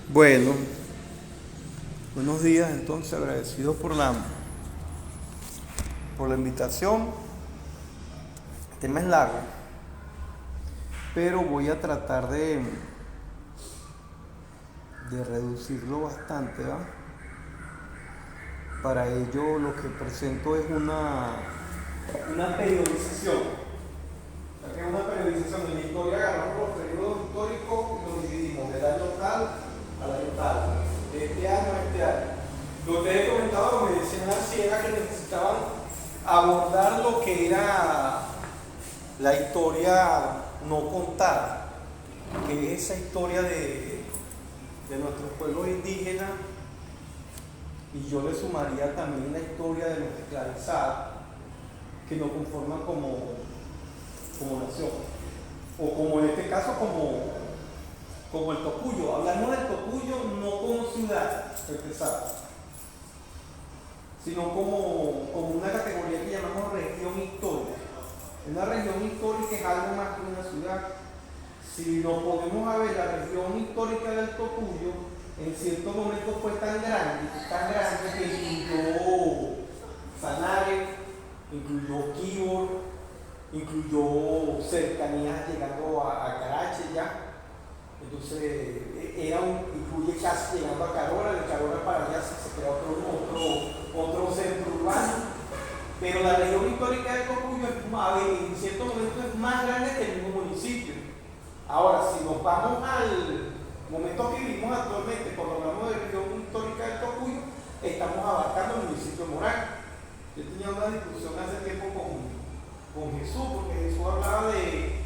Bueno, buenos días entonces, agradecido por la invitación. El tema es largo, pero voy a tratar de reducirlo bastante, ¿va? Para ello lo que presento es una periodización. Aquí es una periodización de la historia, agarramos los periodos históricos y los dividimos del año tal al año tal, de este año a este año. Lo que ustedes comentaban, me decían así, era que necesitaban abordar lo que era la historia no contada, que es esa historia de nuestros pueblos indígenas, y yo le sumaría también la historia de los esclavizados que nos conforman como nación, o como en este caso como el Tocuyo. Hablamos del Tocuyo no como ciudad, sino como una categoría que llamamos región histórica. Una región histórica es algo más que una ciudad. Si nos ponemos a ver la región histórica del Tocuyo, en cierto momento fue tan grande que incluyó Sanare, incluyó Quibor, incluyó cercanías llegando a Carache ya. Entonces incluye casi llegando a Carora, de Carora para allá se crea otro centro urbano. Pero la región histórica del Tocuyo en cierto momento es más grande que el mismo municipio. Ahora, si nos vamos al momento que vivimos actualmente, cuando hablamos de región histórica del Tocuyo, estamos abarcando el municipio de Morán. Yo tenía una discusión hace tiempo con Jesús, porque Jesús hablaba de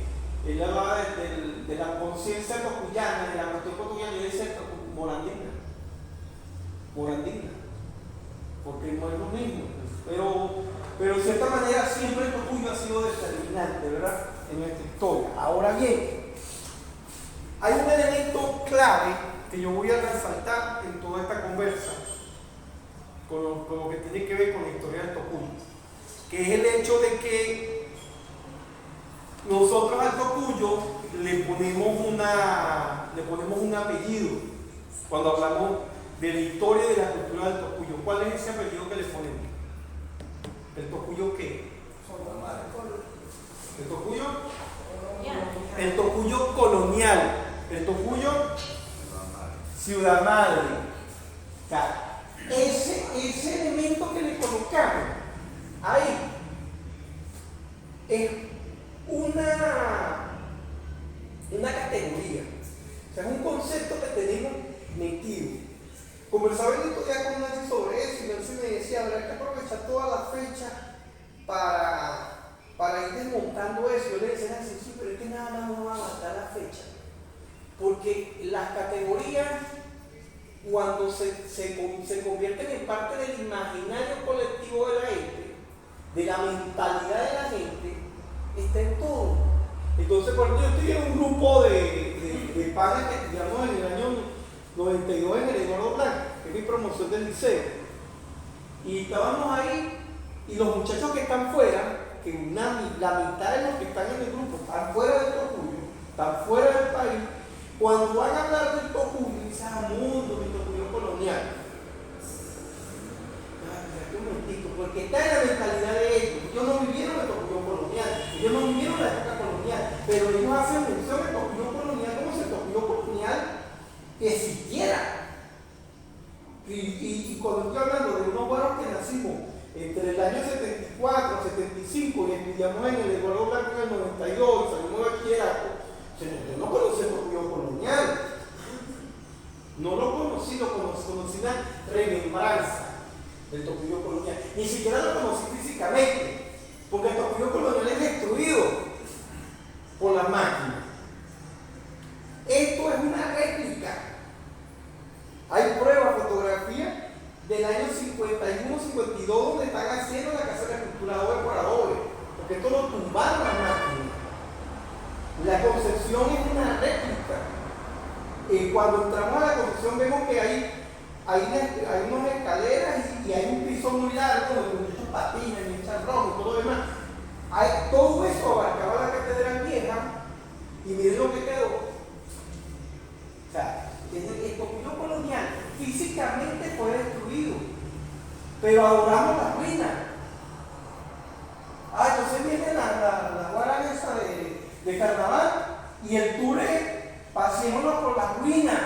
la conciencia tocuyana, de la cuestión tocuyana, y él decía morandina, porque no es lo mismo. Pero de cierta manera siempre el Tocuyo ha sido determinante, ¿verdad?, en nuestra historia. Ahora bien, hay un elemento clave que yo voy a resaltar en toda esta conversa, con lo que tiene que ver con la historia del Tocuyo, que es el hecho de que nosotros al Tocuyo le ponemos un apellido cuando hablamos de la historia y de la cultura del Tocuyo. ¿Cuál es ese apellido que le ponemos? ¿El Tocuyo qué? ¿El Tocuyo? El Tocuyo colonial. El Tocuyo ciudad madre. O sea, ese elemento que le colocamos ahí es una categoría, o sea, es un concepto que tenemos metido. Conversaba el otro día con Nancy sobre eso, y Nancy me decía, habrá que aprovechar toda la fecha para ir desmontando eso. Yo le decía, Nancy, sí, pero es que nada más no va a aguantar la fecha, porque las categorías, cuando se convierten en parte del imaginario colectivo de la gente, de la mentalidad de la gente, está en todo. Entonces, por ejemplo, yo estoy en un grupo de panas que estudiamos en el año 92 en el Eduardo Blanco, que es mi promoción del liceo, y estábamos ahí, y los muchachos que están fuera, que la mitad de los que están en el grupo están fuera del Tocuyo, están fuera del país, cuando van a hablar del Tocuyo, dicen, mundo, mi Tocuyo colonial. Un momentito, porque está en la mentalidad de ellos. Ellos no vivieron el Tocuyo colonial, ellos no vivieron la época colonial, pero ellos hacen mención del Tocuyo colonial como si el Tocuyo colonial existiera. Y cuando estoy hablando de unos buenos que nacimos entre el año 74, 75 y estudiamos en el Eduardo Blanco en el 92, salimos de bachillerato, yo no conocí el Tocuyo colonial. No lo conocí una remembranza del Tocuyo colonial. Ni siquiera lo conocí físicamente, porque el Tocuyo colonial es destruido por las máquinas. Esto es una réplica. Hay pruebas, fotografías del año 51, 52, donde están haciendo la Casa de la Cultura adobe por adobe, porque esto lo tumbaron las máquinas. La Concepción es una réplica. Cuando entramos a la Concepción vemos que hay unas escaleras y hay un piso muy largo donde muchos patines, muchas rojas y todo lo demás. Todo eso abarcaba la catedral vieja, y miren lo que quedó. O sea, El Tocuyo colonial físicamente fue destruido, pero adoramos las ruinas. Entonces viene la guarana esa de carnaval y el tour es pasémonos por las ruinas,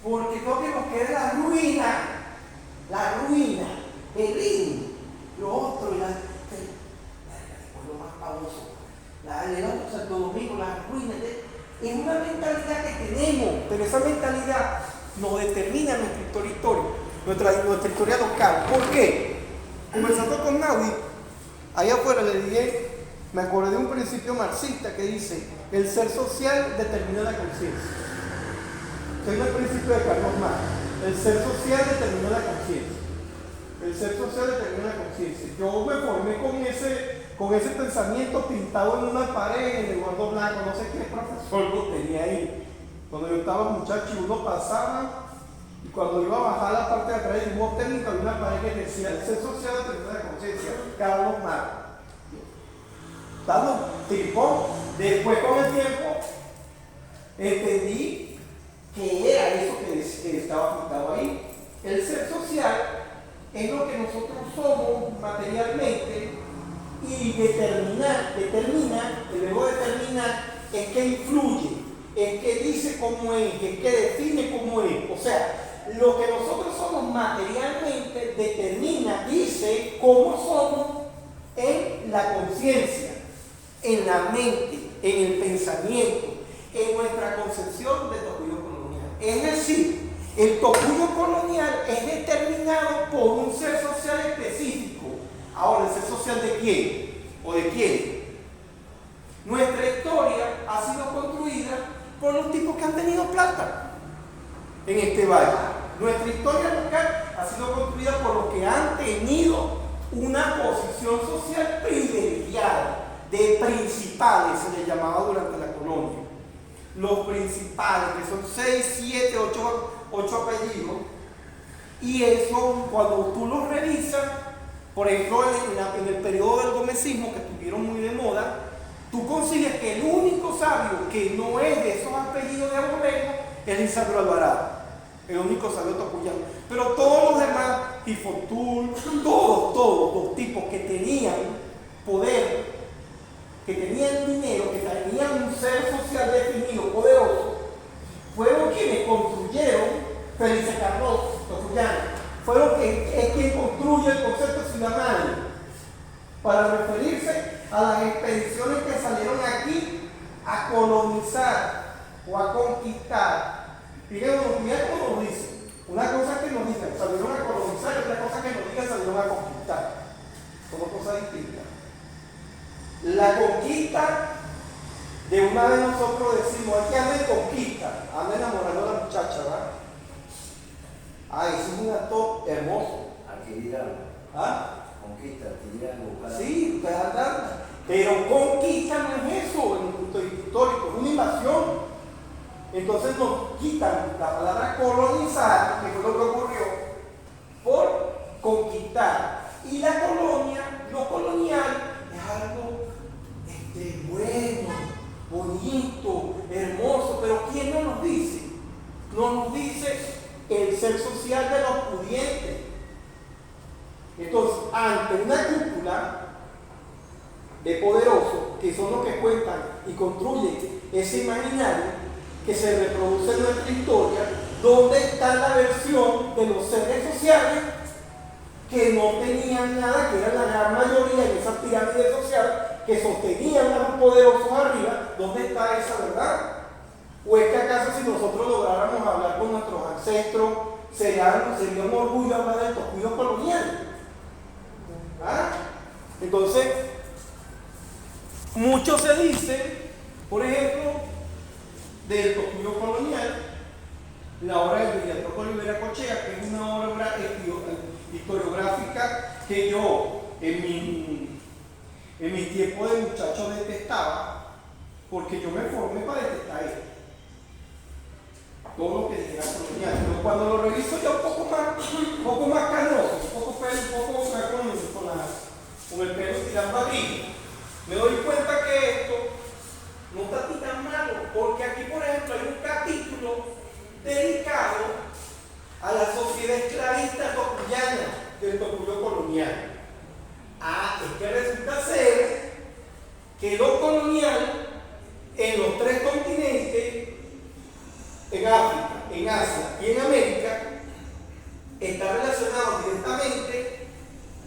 porque lo que nos queda es la ruina, el río, lo otro, y lo más famoso, el Santo Domingo, las ruinas. Es una mentalidad que tenemos, pero esa mentalidad nos determina nuestra historia local. ¿Por qué? Conversando con Naudi, allá afuera le dije, me acordé de un principio marxista que dice, el ser social determina la conciencia. Ese es el principio de Carlos Marx. El ser social determina la conciencia. El ser social determina la conciencia. Yo me formé con ese pensamiento pintado en una pared, en el guardo blanco, no sé qué profesor lo tenía ahí. Cuando yo estaba muchacho, uno pasaba y cuando iba a bajar la parte de atrás del dibujo técnico había una pared que decía, el ser social determina la conciencia, Carlos Marx. ¿Estamos? Tipo, después con el tiempo entendí que era eso que estaba pintado ahí. El ser social es lo que nosotros somos materialmente y determina, el verbo determinar es que influye, es que dice cómo es que define cómo es. O sea, lo que nosotros somos materialmente determina, dice cómo somos en la conciencia, en la mente, en el pensamiento, en nuestra concepción de Tocuyo colonial. Es decir, el Tocuyo colonial es determinado por un ser social específico. Ahora, ¿el ser social de quién? ¿O de quién? Nuestra historia ha sido construida por los tipos que han tenido plata en este valle. Nuestra historia local ha sido construida por los que han tenido una posición social privilegiada, de principales, se les llamaba durante la colonia. Los principales, que son 6, 7, 8 apellidos, y eso, cuando tú los revisas, por ejemplo, en el periodo del gomecismo, que estuvieron muy de moda, tú consigues que el único sabio que no es de esos apellidos de Aborrego es Lisandro Alvarado, el único sabio tocuyano. Pero todos los demás, Tifotul, todos los tipos que tenían poder, que tenían dinero, que tenían un ser social definido, poderoso, fueron quienes construyeron Felice Carlos Tocuyano. Fueron quien construye el concepto de ciudad madre para referirse a las expediciones que salieron aquí a colonizar o a conquistar. Fíjense cómo nos dicen. Una cosa es que nos dicen, salieron a colonizar, y otra cosa es que nos digan, salieron a conquistar. Son dos cosas distintas. La conquista, de una vez nosotros decimos, aquí anda en conquista, anda enamorando a la muchacha, ¿verdad? Eso es un acto hermoso. Adquirir algo. Conquista, adquirir algo. Sí, ustedes andan. Pero conquista no es eso en el punto histórico, es una invasión. Entonces nos quitan la palabra colonizar, que fue lo que ocurrió, por conquistar. Y la colonia, lo colonial, es algo bueno, bonito, hermoso. Pero ¿quién no nos dice? No nos dice el ser social de los pudientes. Entonces, ante una cúpula de poderosos, que son los que cuentan y construyen ese imaginario que se reproduce en nuestra historia, ¿dónde está la versión de los seres sociales que no tenían nada, que eran la gran mayoría en esas pirámides sociales, que sostenían a los poderosos arriba? ¿Dónde está esa verdad? ¿O es que acaso si nosotros lográramos hablar con nuestros ancestros, sería un orgullo hablar del Tocuyo colonial? Entonces, mucho se dice, por ejemplo, del Tocuyo colonial, la obra de Villatoro Olivera Cochea, que es una obra historiográfica que yo en mi tiempo de muchacho detestaba, porque yo me formé para detestar esto. Todo lo que dijera colonial. Pero cuando lo reviso ya un poco más canoso, un poco con el pelo tirando a gris, me doy cuenta que esto no está tan malo, porque aquí, por ejemplo, hay un capítulo capítulo dedicado a la sociedad esclavista tocuyana del Tocuyo colonial. Es que resulta ser que lo colonial en los tres continentes, en África, en Asia y en América, está relacionado directamente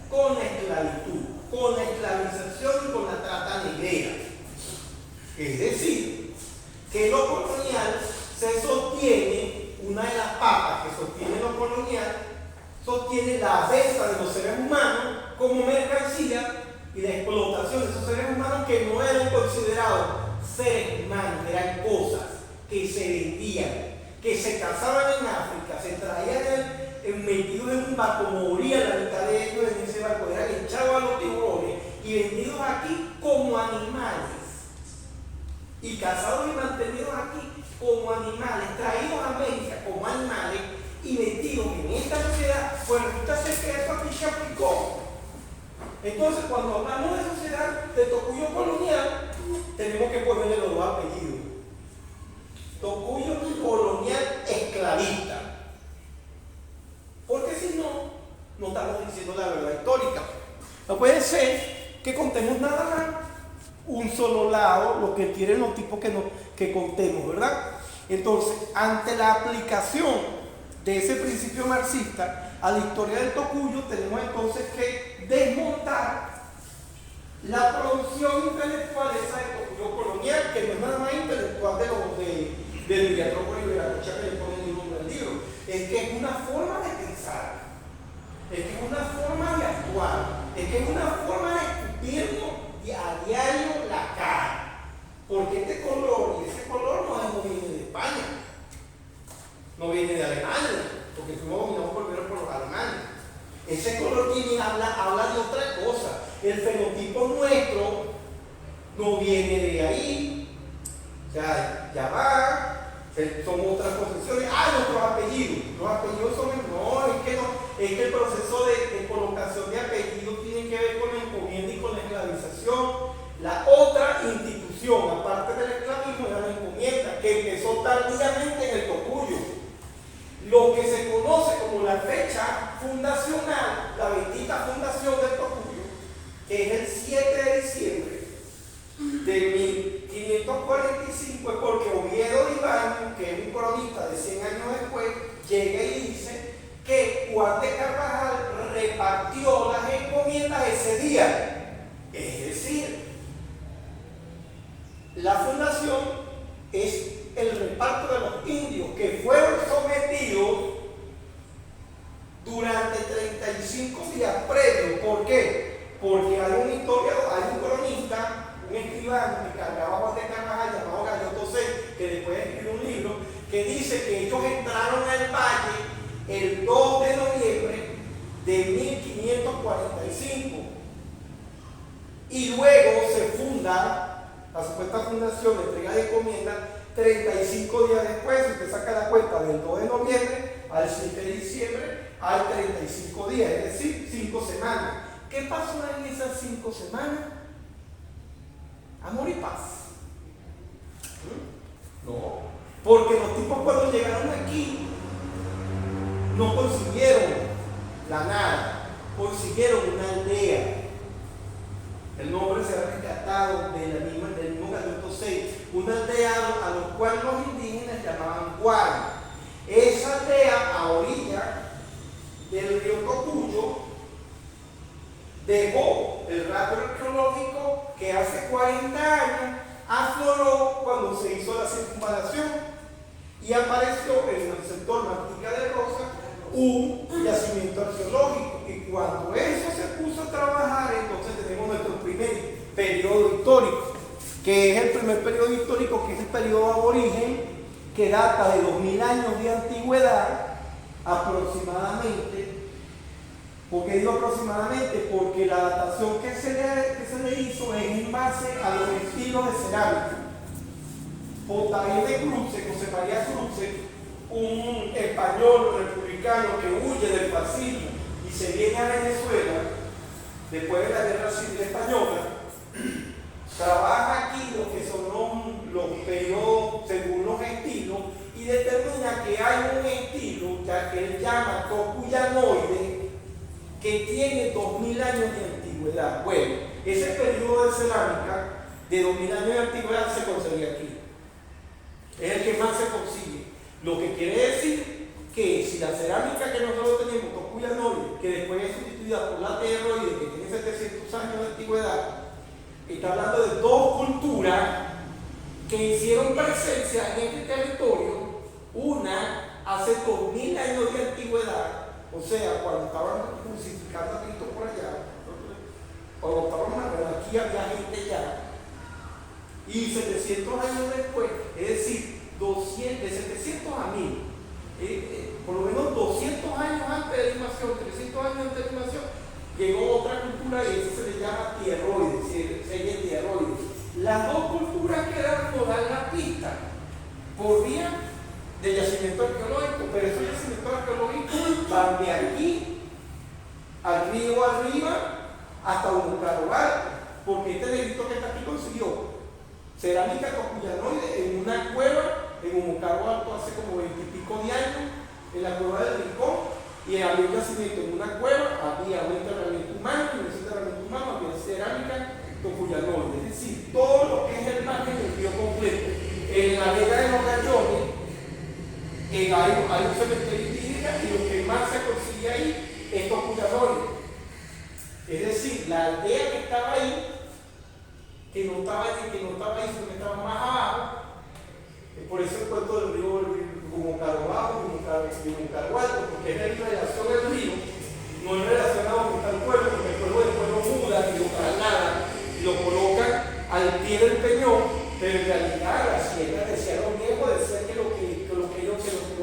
con la esclavitud, con la esclavización y con la trata negrera. Es decir, que lo colonial se sostiene, una de las patas que sostiene lo colonial, sostiene la venta de los seres humanos como mercancía y la explotación de esos seres humanos que no eran considerados seres humanos, eran cosas que se vendían, que se cazaban en África, se traían metidos en un barco, moría la mitad de ellos en ese barco, eran echados a los tiburones y vendidos aquí como animales. Y cazados y mantenidos aquí como animales, traídos a América como animales y metidos en esta sociedad, pues resulta ser que eso aquí se aplicó. Entonces, cuando hablamos de sociedad de Tocuyo colonial, tenemos que ponerle los dos apellidos. Tocuyo colonial esclavista. Porque si no, no estamos diciendo la verdad histórica. No puede ser que contemos nada más un solo lado, lo que quieren los tipos que contemos, ¿verdad? Entonces, ante la aplicación de ese principio marxista a la historia del Tocuyo, tenemos entonces que desmontar la producción intelectual esa de Tocuyo colonial, que no es nada más intelectual de los de Villacropo y Veracocha que le ponen el nombre del libro, es que es una forma de pensar, es que es una forma de actuar, es que es una forma de escupirnos a diario la cara, porque este color y ese color no viene de España, no viene de Alemania, porque fuimos dominados primero por los alemanes. Ese color habla de otra cosa. El fenotipo nuestro no viene de ahí, o sea, ya va. Son otras concepciones. Nuestros apellidos. Los apellidos son es que el proceso de colocación de apellidos tiene que ver con la encomienda y con la esclavización. La otra institución, aparte del esclavismo, era la encomienda, que empezó tardíamente en el Tocuyo. Lo que se conoce como la fecha fundacional, la bendita fundación del Tocuyo, que es el 7 de diciembre de 1545, es porque Oviedo de Ibañez, que es un cronista de 100 años después, llega y dice que Juan de Carvajal repartió las encomiendas ese día. Es decir, la fundación es el reparto de los indios que fueron sometidos durante 35 días previos. ¿Por qué? Porque hay un historiador, hay un cronista, un escribano que cargaba a Juan de Carvajal llamado Gallo Tosé, que después escribió un libro que dice que ellos entraron al valle el 2 de noviembre de 1545 y luego se funda la supuesta fundación de entrega de encomienda 35 días después. Si usted saca la cuenta del 2 de noviembre al 7 de diciembre hay 35 días, es decir, 5 semanas. ¿Qué pasó en esas 5 semanas? Amor y paz. No, porque los tipos cuando llegaron aquí no consiguieron la nada, consiguieron una aldea. El nombre se ha rescatado del mismo Gallo Tosé, una aldea a los cuales los indígenas llamaban Guay. Esa aldea a orilla del río Tocuyo dejó el rastro arqueológico que hace 40 años afloró cuando se hizo la circunvalación y apareció en el sector Mantica de Rosa un yacimiento arqueológico, y cuando eso se puso a trabajar, entonces tenemos nuestro primer periodo histórico, que es el primer periodo histórico, que es el periodo aborigen, que data de 2000 años de antigüedad aproximadamente. ¿Por qué digo aproximadamente? Porque la datación que se le hizo es en base a los estilos de cerámica. J.M. Cruce, José María Cruce, un español republicano que huye del fascismo y se viene a Venezuela después de la Guerra Civil Española, trabaja aquí lo que son los periodos, según los estilos, y determina que hay un estilo, ya que él llama tocuyanoide, que tiene 2000 años de antigüedad. Bueno, ese periodo de cerámica de 2000 años de antigüedad se consigue aquí. Es el que más se consigue. Lo que quiere decir que si la cerámica que nosotros tenemos, tocuyanoide, que después es sustituida por la terroide, que tiene 700 años de antigüedad, está hablando de dos culturas que hicieron presencia en este territorio, una hace 2000 años de antigüedad, o sea, cuando estaban crucificando a Cristo por allá, cuando estaban aquí había gente ya, y 700 años después, es decir, de 700 a 1000, por lo menos 200 años antes de la invasión, 300 años antes de la invasión, llegó otra cultura y eso se le llama tierroides, serie tierroides. Las dos culturas quedaron por dar la pista por vía de yacimiento arqueológico, pero esos yacimientos arqueológicos van de aquí al río arriba hasta Umucarobal, porque este negrito que está aquí consiguió cerámica tocuyanoide en una cueva en Umucarobal hace como 20 y pico de años, en la cueva del Rincón, y había un yacimiento en una cueva, había un enterramiento humano, y en ese enterramiento humano había cerámica tocuyanoide, es decir, todo lo que es el margen del río completo. En la vega de los Gallones hay un cementerio indígena y lo que más se consigue ahí es tocuyanoide. Es decir, la aldea que estaba ahí, que no estaba ahí, sino que estaba más abajo, por eso el cuento del río Umucarobal, porque es en relación al río, no es relacionado con el pueblo, porque el pueblo muda y lo traslada y lo colocan al pie del peñón, pero en realidad la sierra, decía los viejos, decía que los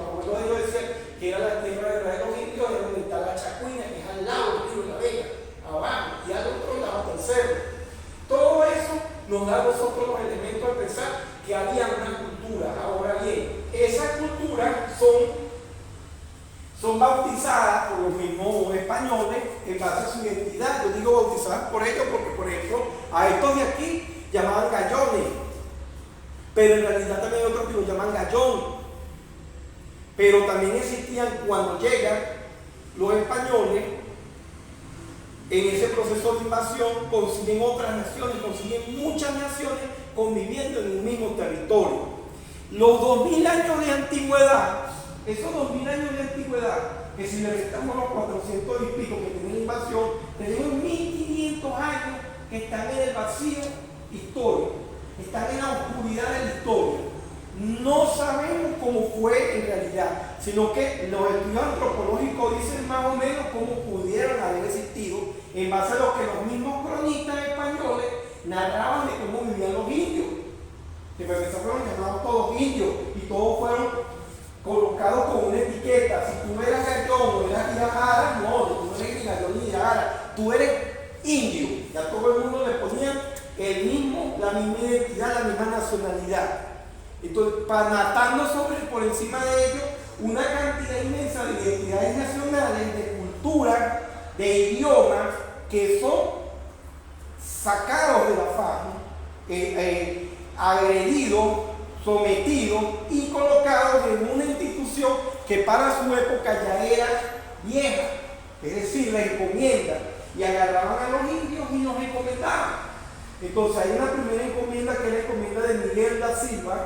abuelos de ellos decían que era la tierra de los indios, era donde está la Chacuina, que es al lado del río La Vega, abajo, y al otro lado del cerro. Todo eso nos da a nosotros los elementos de pensar que había una cultura. Ahora bien, esas culturas son bautizadas por los mismos españoles en base a su identidad. Yo digo bautizadas por ellos porque, por ejemplo, a estos de aquí llamaban gallones, pero en realidad también hay otros que los llaman gallón. Pero también existían, cuando llegan los españoles, en ese proceso de invasión consiguen otras naciones, consiguen muchas naciones conviviendo en un mismo territorio. Los 2000 años de antigüedad, esos 2000 años de antigüedad, que si le restamos los 400 y pico que tiene la invasión, tenemos 1500 años que están en el vacío histórico, están en la oscuridad de la historia. No sabemos cómo fue en realidad, sino que los estudios antropológicos dicen más o menos cómo pudieron haber existido en base a lo que los mismos cronistas españoles narraban de cómo vivían los indios. Que pues esos fueron llamados todos indios y todos fueron colocados con una etiqueta. Si tú eras gallón o eras irajara, no, tú no eres ni gallón ni irajara, tú eres indio. Ya todo el mundo le ponía la misma identidad, la misma nacionalidad. Entonces, matando por encima de ellos una cantidad inmensa de identidades nacionales, de culturas, de idiomas que son sacados de la faz, agredidos, sometidos y colocados en una institución que para su época ya era vieja, es decir, la encomienda, y agarraban a los indios y los encomendaban. Entonces hay una primera encomienda que es la encomienda de Miguel da Silva,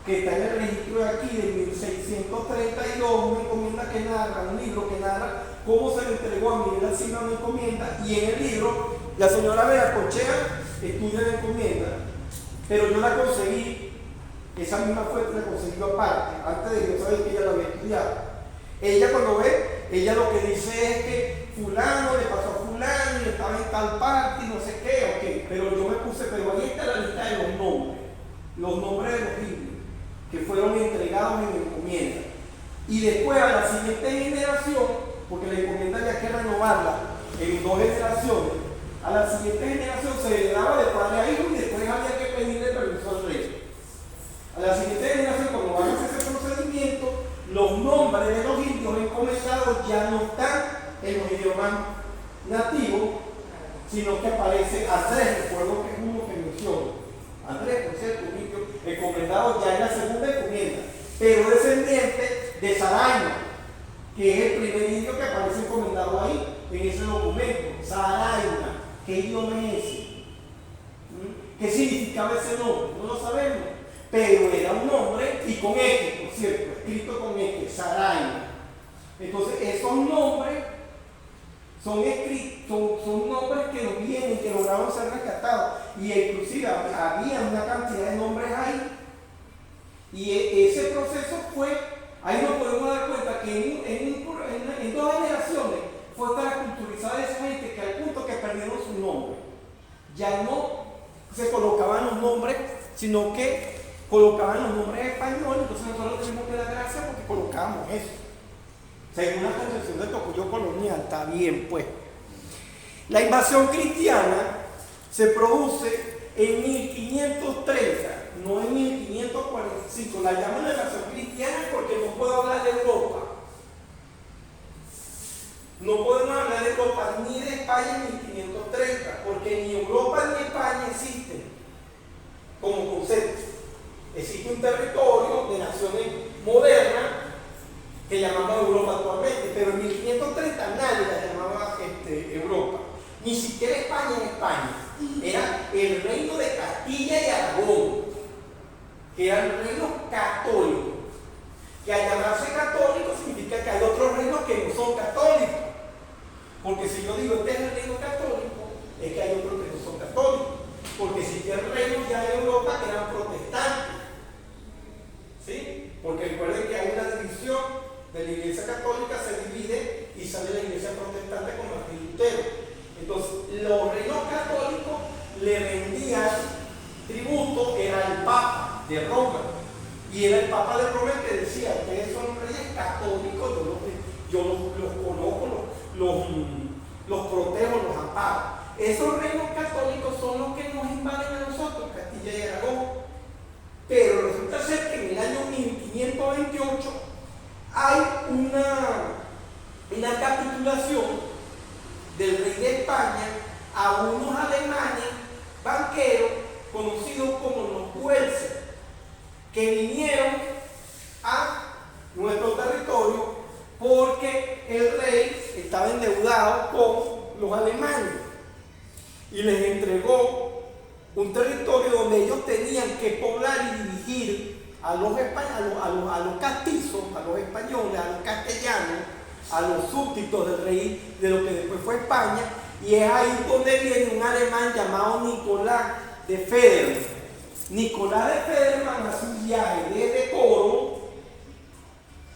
que está en el registro de aquí de 1632, una encomienda que narra, un libro que narra cómo se le entregó a Miguel da Silva una encomienda, y en el libro la señora Veracochea estudia la encomienda, pero yo la conseguí, esa misma fuente la conseguí aparte, antes de yo saber que ella la había estudiado. Ella cuando ve, ella lo que dice es que fulano le pasó a fulano y estaba en tal parte y no sé qué, ok, pero yo me puse, pero ahí está la lista de los nombres de los indios que fueron entregados en encomienda. Y después a la siguiente generación, porque la encomienda había que renovarla en 2 generaciones, a la siguiente generación se le daba de padre a hijo y después había que pedirle permiso al rey. A la siguiente generación, cuando van a hacer ese procedimiento, los nombres de los indios encomendados ya no están en los idiomas nativos, sino que aparece Andrés, recuerdo que es uno que menciona. Andrés, por cierto, un indio, encomendado ya en la segunda encomienda, pero descendiente de Saraima, que es el primer indio que aparece encomendado ahí, en ese documento. Saraima, ¿qué idioma es ese? ¿Qué significaba ese nombre? No lo sabemos, pero era un nombre, y con X, por cierto, escrito con X, Saraima. Entonces, esos nombres son nombres que nos vienen, que lograron ser rescatados, y inclusive había una cantidad de nombres ahí, y ese proceso fue, ahí nos podemos dar cuenta que en 2 generaciones fue tan culturizada esa gente que al punto que perdieron su nombre. Ya no se colocaban los nombres, sino que colocaban los nombres españoles. Entonces nosotros tenemos que dar gracias porque colocábamos eso. Según la concepción del Tocuyo colonial, está bien pues. La invasión cristiana se produce en 1530, no en 1545. La llaman la invasión cristiana porque no puedo hablar de Europa. No podemos hablar de Europa ni de España en 1530, porque ni Europa ni España existen como concepto. Existe un territorio de naciones modernas que llamamos Europa actualmente, pero en 1530 nadie la llamaba Europa. Ni siquiera España en España. Era el reino de Castilla y Aragón, que era el reino católico. Que al llamarse católico significa que hay otros reinos que no son católicos. Porque si yo digo este es el reino católico, es que hay otros que no son católicos. Porque existía el reino ya en Europa que eran protestantes. ¿Sí? Porque recuerden que hay una división de la iglesia católica, se divide y sale la iglesia protestante con Martín Lutero. Entonces, los reinos católicos le rendían tributo, era el Papa de Roma. Y era el Papa de Roma el que decía: ustedes son reyes católicos, yo los conozco, los protejo, los amparo. Esos reinos católicos son los que nos invaden a nosotros, Castilla y Aragón. Pero resulta ser que en el año 1528 hay una capitulación del rey de España a unos alemanes banqueros conocidos como los Welser, que vinieron a nuestro territorio porque el rey estaba endeudado con los alemanes y les entregó un territorio donde ellos tenían que poblar y dirigir a los castizos, a los españoles, a los castellanos, a los súbditos del rey de lo que después fue España. Y es ahí donde viene un alemán llamado Nicolás de Federman. Nicolás de Federman hace un viaje desde Coro,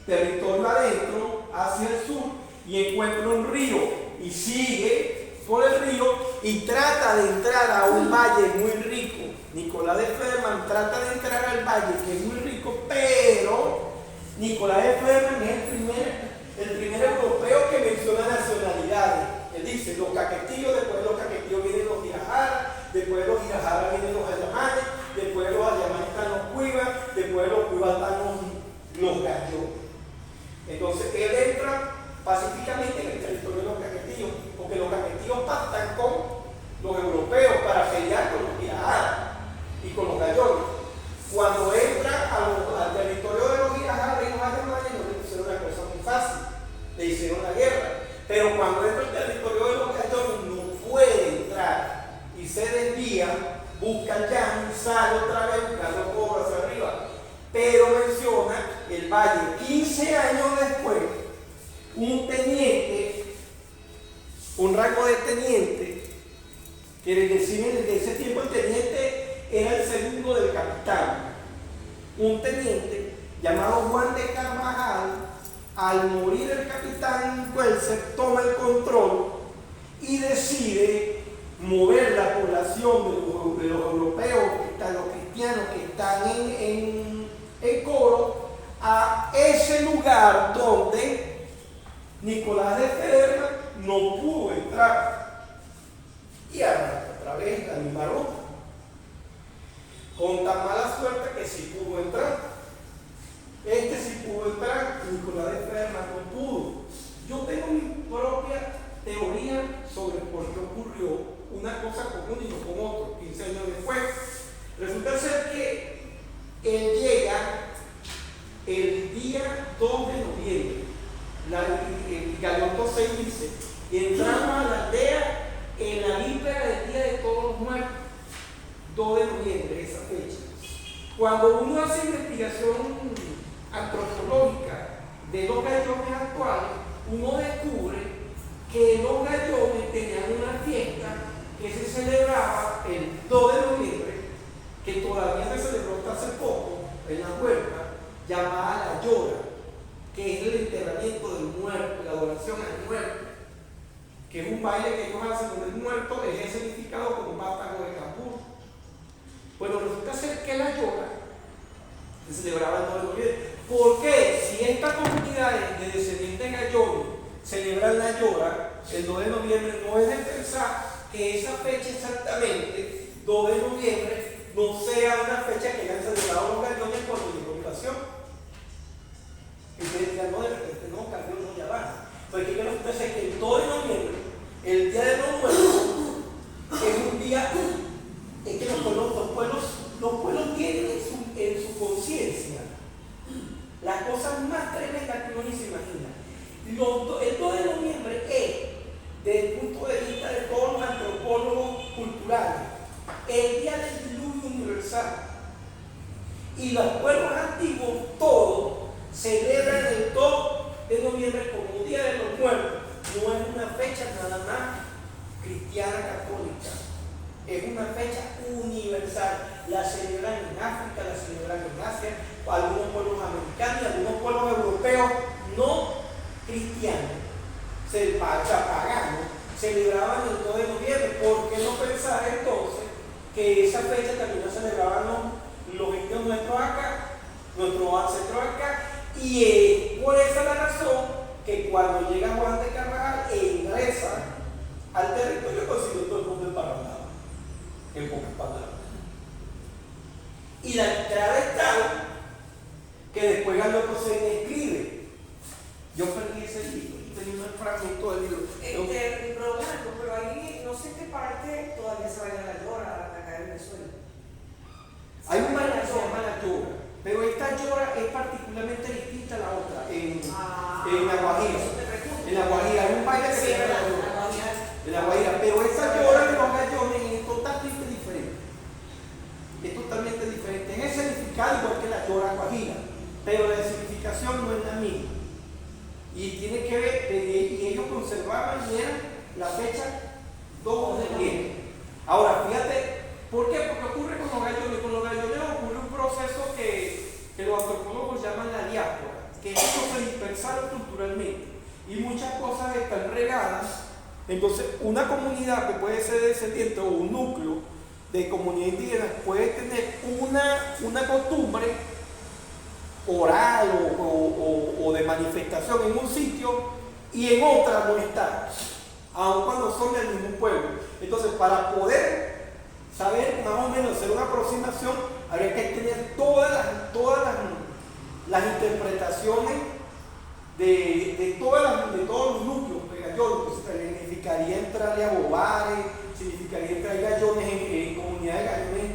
territorio adentro, hacia el sur, y encuentra un río y sigue por el río y trata de entrar a un valle muy rico. Nicolás de Federman trata de entrar al valle que es muy rico, pero Nicolás de Federman es el primer europeo que menciona nacionalidades. Él dice los caquetillos, después de los caquetillos vienen los girajara, después de los girajara vienen los alemanes, después de los alemanes están los cuivas, después de los cuivas están los gallos. Entonces él entra pacíficamente en el territorio de los caquetillos, porque los caquetillos pactan con los europeos para pelear con los girajara y con los gallones. Cuando entra al territorio de los girajara y los alemanes, no le hicieron una cosa muy fácil, le hicieron la guerra. Pero cuando entra al territorio de los gallones no puede entrar y se desvía, busca el llano y sale otra vez buscando cobro hacia arriba. Pero menciona el valle. 15 años después, un teniente, un rango de teniente, quiere decir desde ese tiempo el teniente era el segundo del capitán. Un teniente llamado Juan de Carvajal, al morir el capitán Welser, toma el control y decide mover la población de los europeos, los cristianos que están en Coro, a ese lugar donde Nicolás de Federman no pudo entrar. Y arranca otra vez la misma ruta, con tan mala suerte que sí pudo entrar. Este sí pudo entrar, Nicolás de Federman no pudo. Yo tengo mi propia teoría sobre por qué ocurrió una cosa con uno y no con otro, 15 años después. Resulta ser que Él llega el día 2 de noviembre. El Galeón 6 dice: y entramos a la aldea en la víspera del Día de Todos los Muertos, 2 de noviembre, esa fecha. Cuando uno hace investigación antropológica de los gallones actuales, uno descubre que los gallones tenían una fiesta que se celebraba el 2 de noviembre, que todavía se celebró hasta hace poco en la huerta, llamada la llora, que es el enterramiento del muerto, la adoración al muerto, que es un baile que ellos hacen donde el muerto es significado como vástago de cambur. Bueno, resulta ser que la llora se celebraba el 2 de noviembre. ¿Por qué? Si estas comunidades de descendientes gallones celebran la llora el 2 de noviembre, no es de pensar que esa fecha exactamente, 2 de noviembre, no sea una fecha que hayan celebrado los gallones cuando llegó la invasión. Y ustedes digan, no, de repente no, cambió, no, ya va. Porque quiero que ustedes que el 2 de noviembre, el Día de los Muertos, es un día en que los pueblos tienen en su conciencia las cosas más tremendas que uno ni se imagina. El 2 de noviembre es, desde el punto de vista de todos los antropólogos culturales, el día del diluvio universal. Y los pueblos antiguos, todos, celebran el 2 de noviembre como un Día de los Muertos. No es una fecha nada más cristiana católica, es una fecha universal. La celebran en África, la celebran en Asia, algunos pueblos americanos y algunos pueblos europeos no cristianos, paganos, celebraban el 2 de noviembre. ¿Por qué no pensar entonces que esa fecha también la celebraban los indios nuestros acá, nuestros ancestros acá? Y es por esa la razón que cuando llega Juan de Carvajal e ingresa al territorio, consiguió todo el mundo emparrandado, en pocas palabras. Y la entrada está que después Galeón se escribe. Yo perdí ese libro, tenía un fragmento del libro. Rolando, pero ahí no sé qué parte todavía se baila la llora acá en Venezuela. Hay un baile que se llama la llora, pero esta llora es particularmente distinta a la otra. En La Guajira. En La Guajira hay un baile que se llama la llora. En La Guajira, pero esta llora de los gallones es totalmente diferente. Es totalmente diferente. En el significado igual que la llora guajira, pero la significación no es la misma. Y tiene que ver, y ellos conservaban y eran la fecha 2 de noviembre. Ahora, fíjate, ¿por qué? Porque ocurre con los gallones. Con los gallones ocurre un proceso que los antropólogos llaman la diáspora, que ellos se dispersaron culturalmente y muchas cosas están regadas. Entonces, una comunidad que puede ser descendiente o un núcleo de comunidad indígena puede tener una costumbre oral o de manifestación en un sitio y en otra no está, aun cuando son del mismo pueblo. Entonces, para poder saber más o menos, hacer una aproximación, habría que tener todas las interpretaciones de todos los núcleos de gallones. Pues significaría entrarle a Bobares, significaría entrar gallones en comunidades de gallones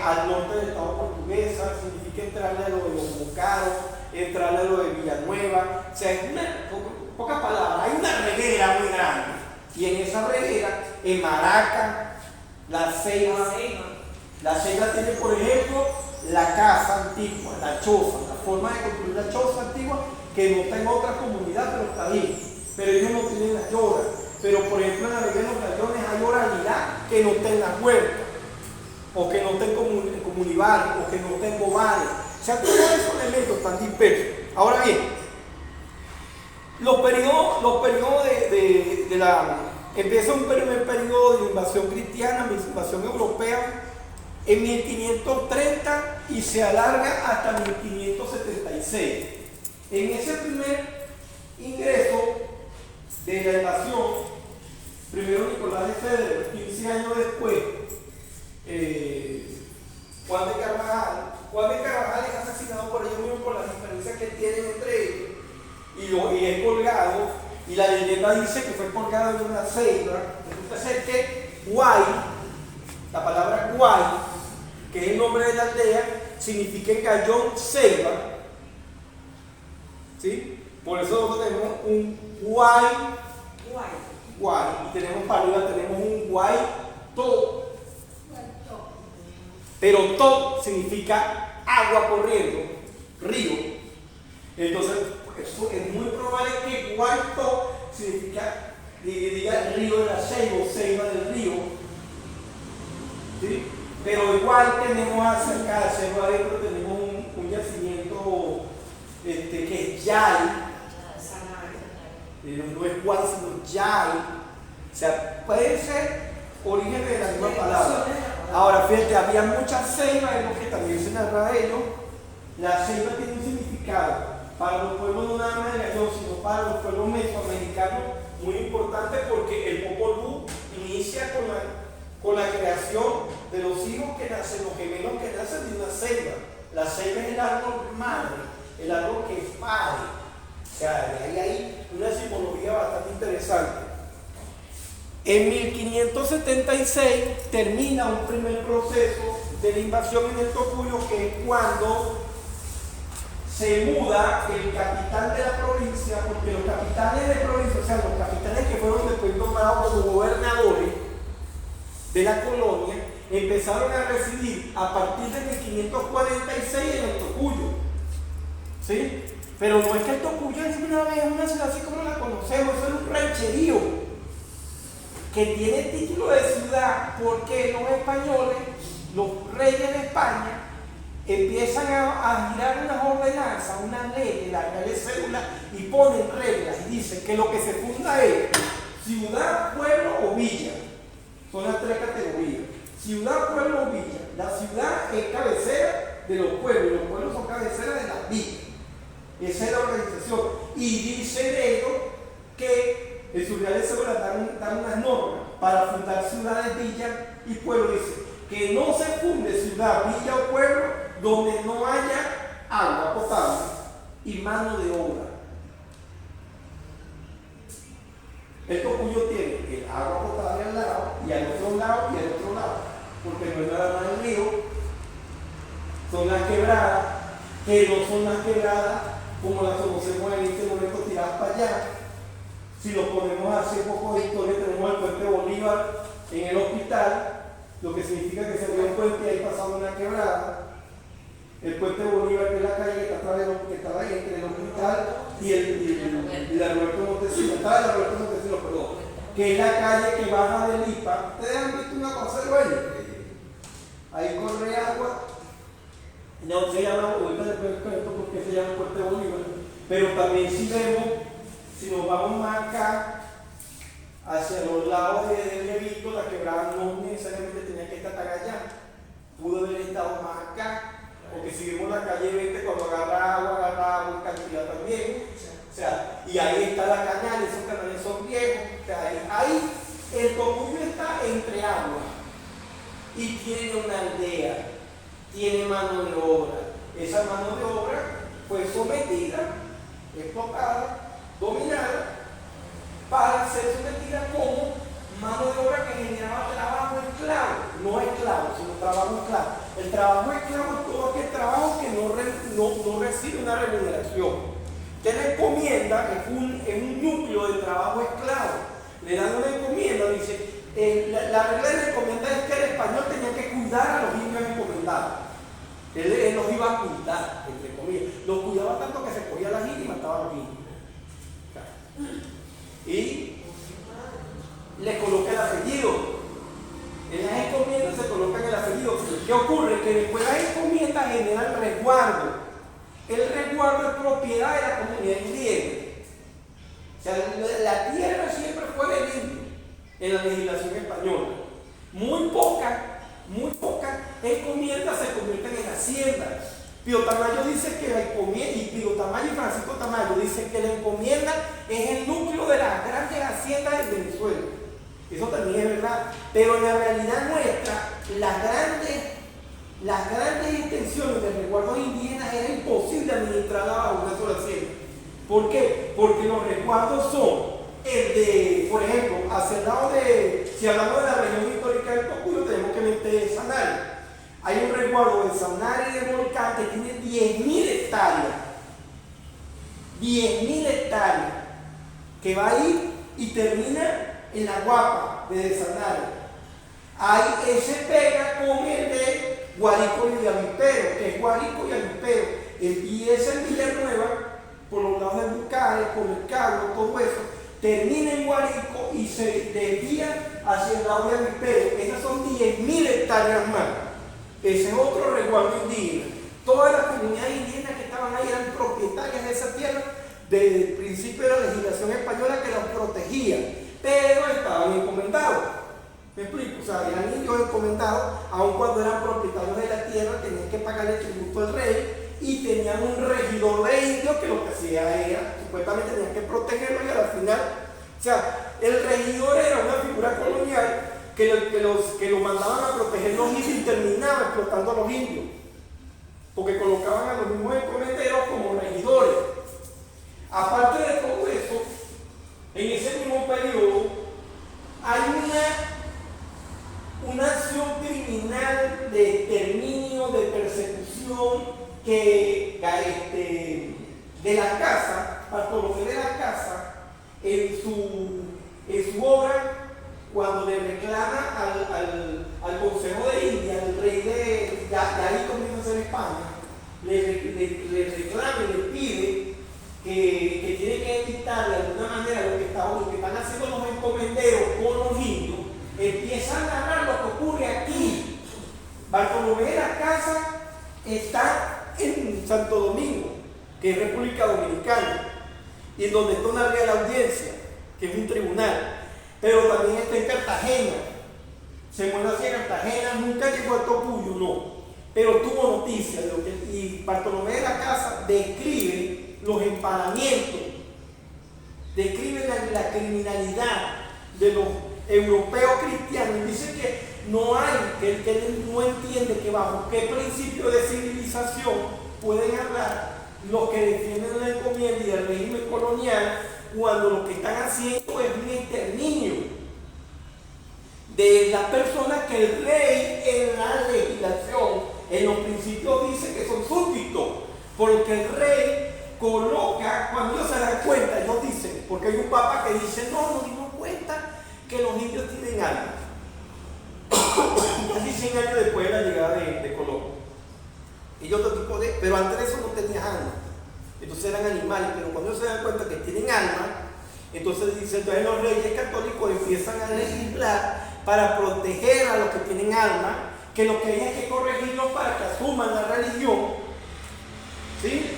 al norte del estado portuguesa, significa entrarle a lo de los Bocaros, entrarle a lo de Villanueva. O sea, es pocas palabras, hay una reguera muy grande. Y en esa reguera, en Maraca, La Ceiba tiene, por ejemplo, la casa antigua, la choza, la forma de construir la choza antigua, que no está en otra comunidad, pero está ahí. Pero ellos no tienen la llora. Pero, por ejemplo, en la región de los gallones hay oralidad que no está en las huertas, o que no está en comunidades, o que no está en bobares. O sea, todos esos elementos están dispersos. Ahora bien, los periodos de la... Empieza un primer periodo de invasión cristiana, invasión europea, en 1530 y se alarga hasta 1576. En ese primer ingreso de la invasión, primero Nicolás de Federer, 15 años después, Juan de Carvajal es asesinado por ellos mismos por las diferencias que tienen entre ellos y es colgado. Y la leyenda dice que fue colgado en una ceiba. Resulta ser que Guay, la palabra Guay, que es el nombre de la aldea, significa en gallón ceiba, ¿sí? Por eso nosotros tenemos un guay, y tenemos para arriba, tenemos un guay to. Pero to significa agua corriendo, río. Entonces, eso es muy probable que guay to significa, diga río de la ceiba o ceiba del río. ¿Sí? Pero igual tenemos acerca de ceiba adentro, tenemos un yacimiento que es yay. No es guay, sino yay. O sea, puede ser origen de la misma palabra. Ahora, fíjate, había muchas ceibas en lo que también se narra de ello. La ceiba tiene un significado para los pueblos no nada más de Gallón, sino para los pueblos mesoamericanos muy importante, porque el Popol Vuh inicia con la creación de los hijos que nacen, los gemelos que nacen de una ceiba. La ceiba es el árbol madre, el árbol que pare. O sea, hay una simbología bastante interesante. En 1576 termina un primer proceso de la invasión en el Tocuyo, que es cuando se muda el capitán de la provincia, porque los capitanes de provincia, o sea, los capitanes que fueron después nombrados como gobernadores de la colonia, empezaron a residir a partir de 1546 en el Tocuyo. ¿Sí? Pero no es que el Tocuyo es una ciudad así como la conocemos, eso es un rancherío que tiene título de ciudad porque los españoles, los reyes de España, empiezan a girar unas ordenanzas, unas leyes, las leyes cédulas, y ponen reglas y dicen que lo que se funda es ciudad, pueblo o villa. Son las tres categorías: ciudad, pueblo o villa. La ciudad es cabecera de los pueblos y los pueblos son cabeceras de las villas. Esa es la organización. Y dicen ellos que en sus reales cédulas dan unas normas para fundar ciudades, villas y pueblos. Dice que no se funde ciudad, villa o pueblo donde no haya agua potable y mano de obra. El Tocuyo tiene el agua potable al lado y al otro lado y al otro lado, porque no es nada más el río, son las quebradas, que no son las quebradas como las conocemos en este momento tiradas para allá. Si lo ponemos así, un poco de historia, tenemos el puente Bolívar en el hospital, lo que significa que se abrió un puente y ahí pasaba una quebrada. El puente Bolívar, que es la calle que estaba ahí entre el hospital y la Roberto Montesinos, estaba la Roberto Montesinos, perdón, que es la calle que baja del IPA. ¿Ustedes han visto una paseo ahí? Ahí corre agua. No se llama, ahorita les cuento por qué se llama puente Bolívar, pero también si nos vamos más acá, hacia los lados de Levito, la quebrada no necesariamente tenía que estar tan allá, pudo haber estado más acá, porque si vemos la calle 20, cuando agarra agua en cantidad también. O sea, y ahí está la canal, esos canales son viejos. O sea, ahí el Tocuyo está entre agua y tiene una aldea, tiene mano de obra. Esa mano de obra fue sometida, explotada, dominada, para ser sometida como mano de obra que generaba trabajo esclavo, no esclavo, sino trabajo esclavo. El trabajo esclavo es todo aquel trabajo que no recibe una remuneración. Que la encomienda es un núcleo de trabajo esclavo. Le dan una encomienda, dice, la regla de la encomienda es que el español tenía que cuidar a los indios encomendados. Él los iba a cuidar, entre comillas. Los cuidaba tanto que se cogía las indias y mataba a los indios. Y le coloca el apellido. En las encomiendas se colocan el apellido. ¿Qué ocurre? Que después las encomiendas generan resguardo. El resguardo es propiedad de la comunidad indígena. O sea, la tierra siempre fue del indio en la legislación española. Muy pocas encomiendas se convierten en haciendas. Pío Tamayo dice que la encomienda, y Pío Tamayo y Francisco Tamayo dicen que la encomienda es el núcleo de las grandes haciendas de Venezuela. Eso también es verdad. Pero en la realidad nuestra, las grandes extensiones de resguardos indígenas era imposible administrarlas bajo una sola hacienda. ¿Por qué? Porque los resguardos son el de, por ejemplo, hacia el lado de, si hablamos de la región histórica del Tocuyo, tenemos que meter Sanare. Hay un resguardo de Sanare y de Volcán que tiene 10.000 hectáreas. 10.000 hectáreas. Que va ahí y termina en la Guapa de Sanare. Ahí ese pega con el de Guárico y Avispero, que es Guárico y Avispero. Y ese en Villanueva, por los lados de Bucares, por el Cabo, todo eso, termina en Guárico y se desvía hacia el lado de Avispero. Esas son 10.000 hectáreas más. Ese es otro resguardo indígena. Todas las comunidades indígenas que estaban ahí eran propietarias de esa tierra desde el principio de la legislación española que las protegía, pero estaban encomendados. ¿Me explico? O sea, eran indios encomendados, aun cuando eran propietarios de la tierra, tenían que pagarle tributo al rey y tenían un regidor de indios que lo que hacía era, supuestamente tenían que protegerlo y al final, o sea, el regidor era una figura colonial que lo mandaban a proteger los indios y terminaba explotando a los indios, porque colocaban a los mismos encomenderos como regidores. Aparte de todo eso, en ese mismo periodo hay una acción criminal de exterminio, de persecución que de la Casa, Bartolomé de la Casa, en su obra, cuando le reclama al Consejo de India, al rey de ahí comienza a ser España, le reclama y le pide que tiene que evitar de alguna manera lo que están haciendo los encomenderos con los indios, empiezan a narrar lo que ocurre aquí. Bartolomé de la Casa está en Santo Domingo, que es República Dominicana, y en donde está una real audiencia, que es un tribunal, pero también está en Cartagena. Se muere hacia Cartagena, nunca llegó a Tocuyo, no, pero tuvo noticia de lo que, y Bartolomé de la Casa describe los emparamientos, describe la criminalidad de los europeos cristianos y dice que no hay, que él no entiende que bajo qué principio de civilización pueden hablar los que defienden la encomienda y el régimen colonial cuando lo que están haciendo es un exterminio de las personas que el rey en la legislación, en los principios dice que son súbditos, porque el rey coloca, cuando ellos se dan cuenta, ellos dicen, porque hay un papa que dice, no, nos dimos cuenta que los indios tienen alma. Casi 100 años después de la llegada de Colón. Y otro tipo de, pero antes de eso no tenían alma. Entonces eran animales, pero cuando ellos se dan cuenta que tienen alma, entonces dicen, entonces los reyes católicos empiezan a legislar para proteger a los que tienen alma, que lo que hay que corregirlos para que asuman la religión, ¿sí?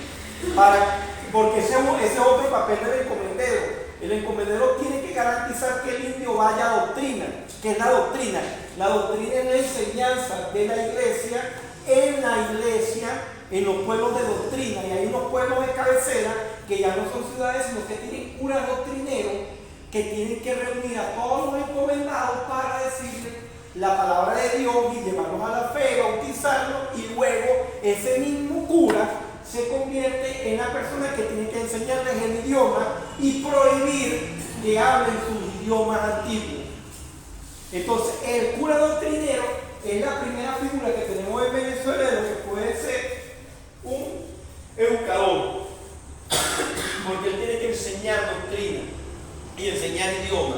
Porque ese es otro papel del encomendero. El encomendero tiene que garantizar que el indio vaya a doctrina. ¿Qué es la doctrina? La doctrina es la enseñanza de la iglesia, en los pueblos de doctrina. Y hay unos pueblos de cabecera que ya no son ciudades, sino que tienen curas doctrineros que tienen que reunir a todos los encomendados para decirles la palabra de Dios y llevarlos a la fe, bautizarlos, y luego ese mismo cura se convierte en la persona que tiene que enseñarles el idioma y prohibir que hablen sus idiomas antiguos. Entonces, el cura doctrinero es la primera figura que tenemos en Venezuela de lo que puede ser un educador, porque él tiene que enseñar doctrina y enseñar idioma.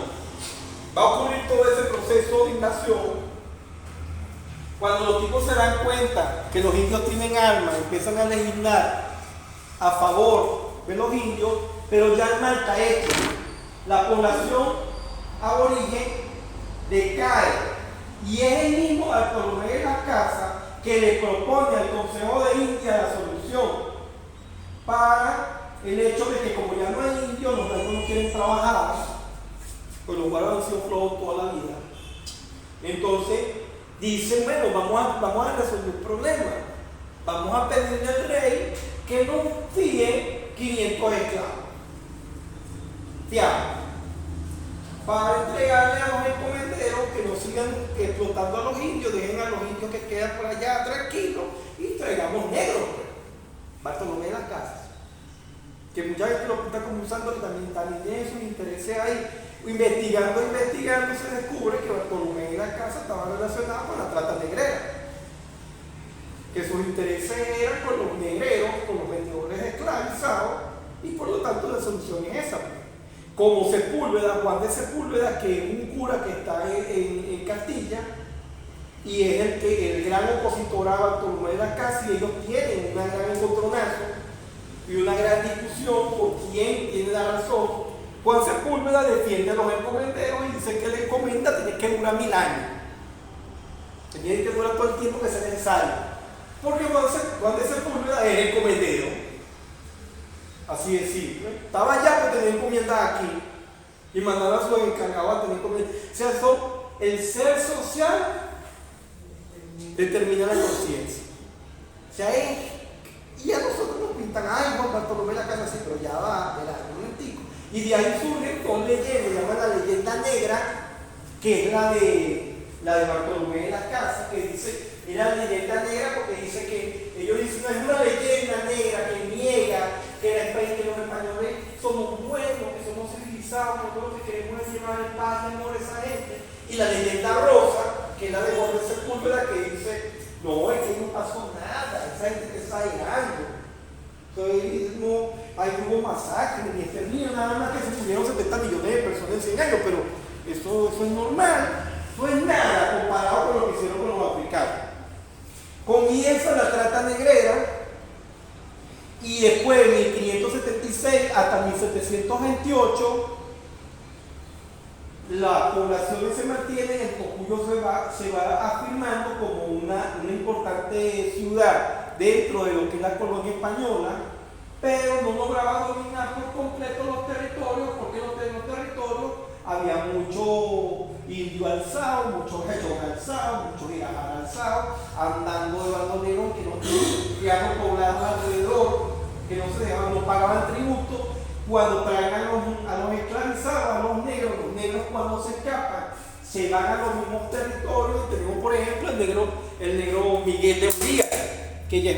Va a ocurrir todo ese proceso de invasión cuando los tipos se dan cuenta que los indios tienen alma, empiezan a legislar a favor de los indios, pero ya el mal está hecho. La población aborigen decae y es el mismo Bartolomé de la Casa que le propone al Consejo de India la solución para el hecho de que como ya no hay indios, los blancos no quieren trabajar, pues los guaros han sido flojos toda la vida. Entonces dicen, bueno, vamos a resolver el problema. Vamos a pedirle al rey que nos fíe 500 esclavos. Fiados. Para entregarle a los encomenderos que no sigan explotando a los indios, dejen a los indios que quedan por allá tranquilos y traigamos negros. Bartolomé de la Casa. Que mucha gente lo está como usando también tiene sus intereses ahí. Investigando, se descubre que Bartolomé de la Casa estaba relacionado con la trata negrera. que sus intereses eran con los negreros, con los vendedores esclavizados, y por lo tanto la solución es esa. Como Sepúlveda, Juan de Sepúlveda, que es un cura que está en Castilla, y es el gran opositor a Bartolomé de las Casas, y ellos tienen un gran encontronazo y una gran discusión por quién tiene la razón. Juan Sepúlveda defiende a los encomenderos y dice que la encomenda tiene que durar 1000 años. Tiene que durar todo el tiempo que sea necesario. Porque Juan de Sepúlveda es encomendero. Así de simple. Estaba allá, pero tenía encomienda aquí. Y mandaba a su encargado a tener encomienda. O sea, el ser social determina la conciencia. O sea, y a nosotros nos pintan, ay, Juan Bartolomé de las Casas, sí, pero ya va, verá, un momentico. Y de ahí surgen dos leyendas, llaman la leyenda negra, que es la de Bartolomé de las Casas, que dice, era la leyenda negra porque dice que, ellos dicen, no es una leyenda negra que niega que los españoles somos buenos, que somos civilizados, que nosotros que queremos es llevar en paz y amor a esa gente. Y la leyenda rosa, que es la de Juan de Sepúlveda, que dice, no, es que no pasó nada, esa gente que está exagerando. Entonces, no, ahí hubo masacres ni exterminio, nada más que se murieron 70 millones de personas en 100 años, pero eso es normal, no es nada comparado con lo que hicieron con los africanos. Comienza la trata negrera y después de 1576 hasta 1728 las poblaciones se mantienen, el Cocuyo se va afirmando como una importante ciudad dentro de lo que es la colonia española, pero no lograba dominar por completo los territorios, porque en los territorios había mucho indio alzado, muchos hechos alzados, muchos irajar alzados, andando de bandoneros que no tenían poblados alrededor, que no se dejaban, no pagaban tributo. Cuando traen a los esclavizados, a los negros cuando se escapan, se van a los mismos territorios. Tenemos, por ejemplo, el negro Miguel de Uría, que es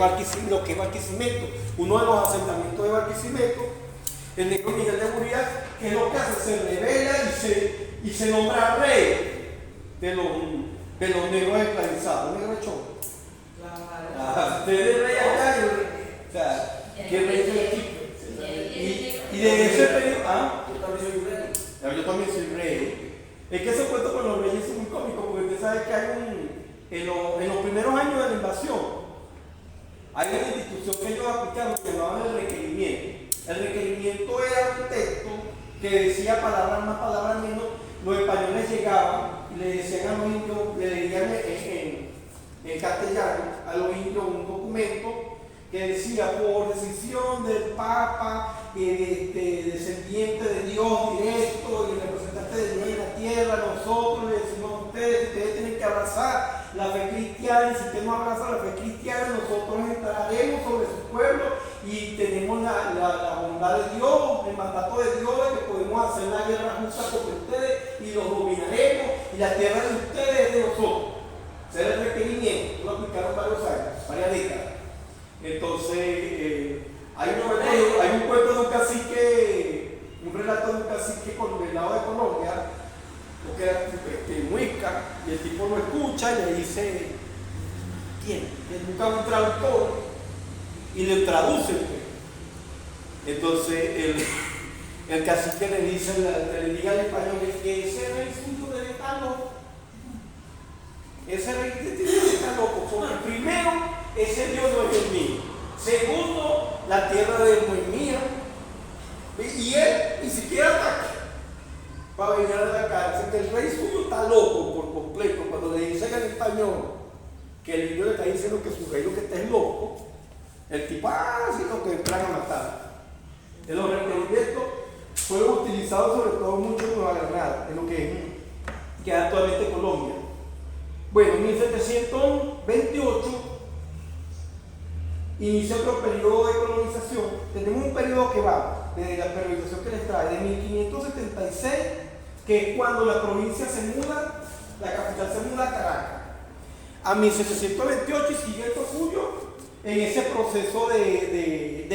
lo que es Barquisimeto, uno de los asentamientos de Barquisimeto. El negro Miguel de Uría, que es lo que hace, se revela y se nombra rey de los negros esclavizados, negro hecho. Usted es rey allá, o sea, que rey de aquí. Y de ese periodo, yo también soy rey. Es que ese cuento con los reyes es muy cómico, porque usted sabe que hay en los primeros años de la invasión, hay una institución que ellos aplicaron que llamaban el requerimiento. El requerimiento era un texto que decía palabras más, palabras menos. Los españoles llegaban y le decían a los indios, le leían en castellano a los indios un documento que decía, por decisión del Papa, descendiente de Dios directo y representante de Dios en la tierra, nosotros le decimos a ustedes tienen que abrazar la fe cristiana, y si usted no abraza la fe cristiana, nosotros entraremos sobre su pueblo y tenemos la bondad de Dios, el mandato de Dios de que podemos hacer la guerra justa contra ustedes y los dominaremos, y la tierra de ustedes es de nosotros. Ese era el requerimiento, lo aplicaron varios años, varias décadas. Entonces, hay un cuento de un cacique, un relato de un cacique del lado de Colombia, porque era muisca, y el tipo lo escucha y le dice, ¿quién? Y busca un traductor y le traduce. Entonces, el cacique le diga al español que ese rey suyo debe estar loco. Ese rey debe estar loco, porque primero, ese Dios no es el mío. Segundo, la tierra de él no es mía. Y él ni siquiera está aquí para venir a la cárcel. Que el rey suyo está loco por completo. Cuando le dicen en español que el indio le está diciendo que su rey lo que está es loco, el tipo, sino que entran a matar. En los requerimientos fueron utilizados sobre todo mucho en Nueva Granada, en lo que es actualmente Colombia. Bueno, en 1728 inicia otro periodo de colonización. Tenemos un periodo que va desde la periodización que les trae de 1576, que es cuando la provincia se muda, la capital se muda a Caracas, a 1728, y sigue el Cocuyo en ese proceso de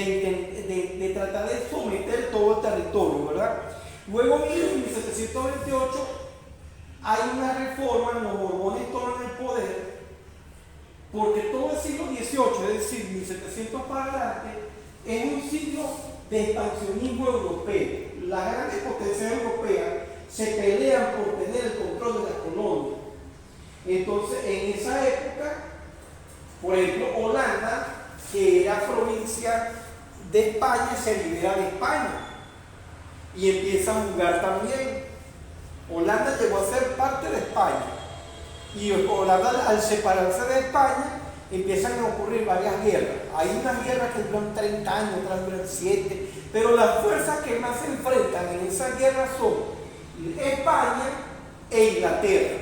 tratar de someter todo el territorio, ¿verdad? Luego en 1728 hay una reforma, los Borbones toman el poder porque todo el siglo XVIII, es decir, 1700 para adelante, es un siglo de expansionismo europeo. Las grandes potencias europeas se pelean por tener el control de la colonia. Entonces, en esa época, por ejemplo, Holanda, que era provincia de España, se libera de España y empieza a jugar también. Holanda llegó a ser parte de España y Holanda, al separarse de España, empiezan a ocurrir varias guerras. Hay unas guerras que duran 30 años, otras duran 7, pero las fuerzas que más se enfrentan en esas guerras son España e Inglaterra.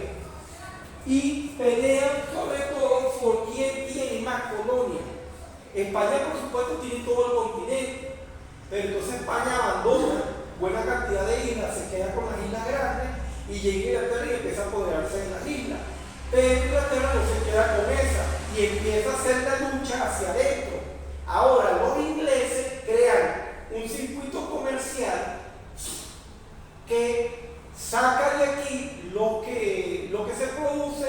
Y pelean sobre todo por quién tiene más colonias. España, por supuesto, tiene todo el continente, pero entonces España abandona buena cantidad de islas, se queda con las islas grandes y llega Inglaterra y empieza a apoderarse de las islas. Pero Inglaterra no se queda con esa y empieza a hacer la lucha hacia adentro. Ahora los ingleses crean un circuito comercial que saca de aquí lo que se produce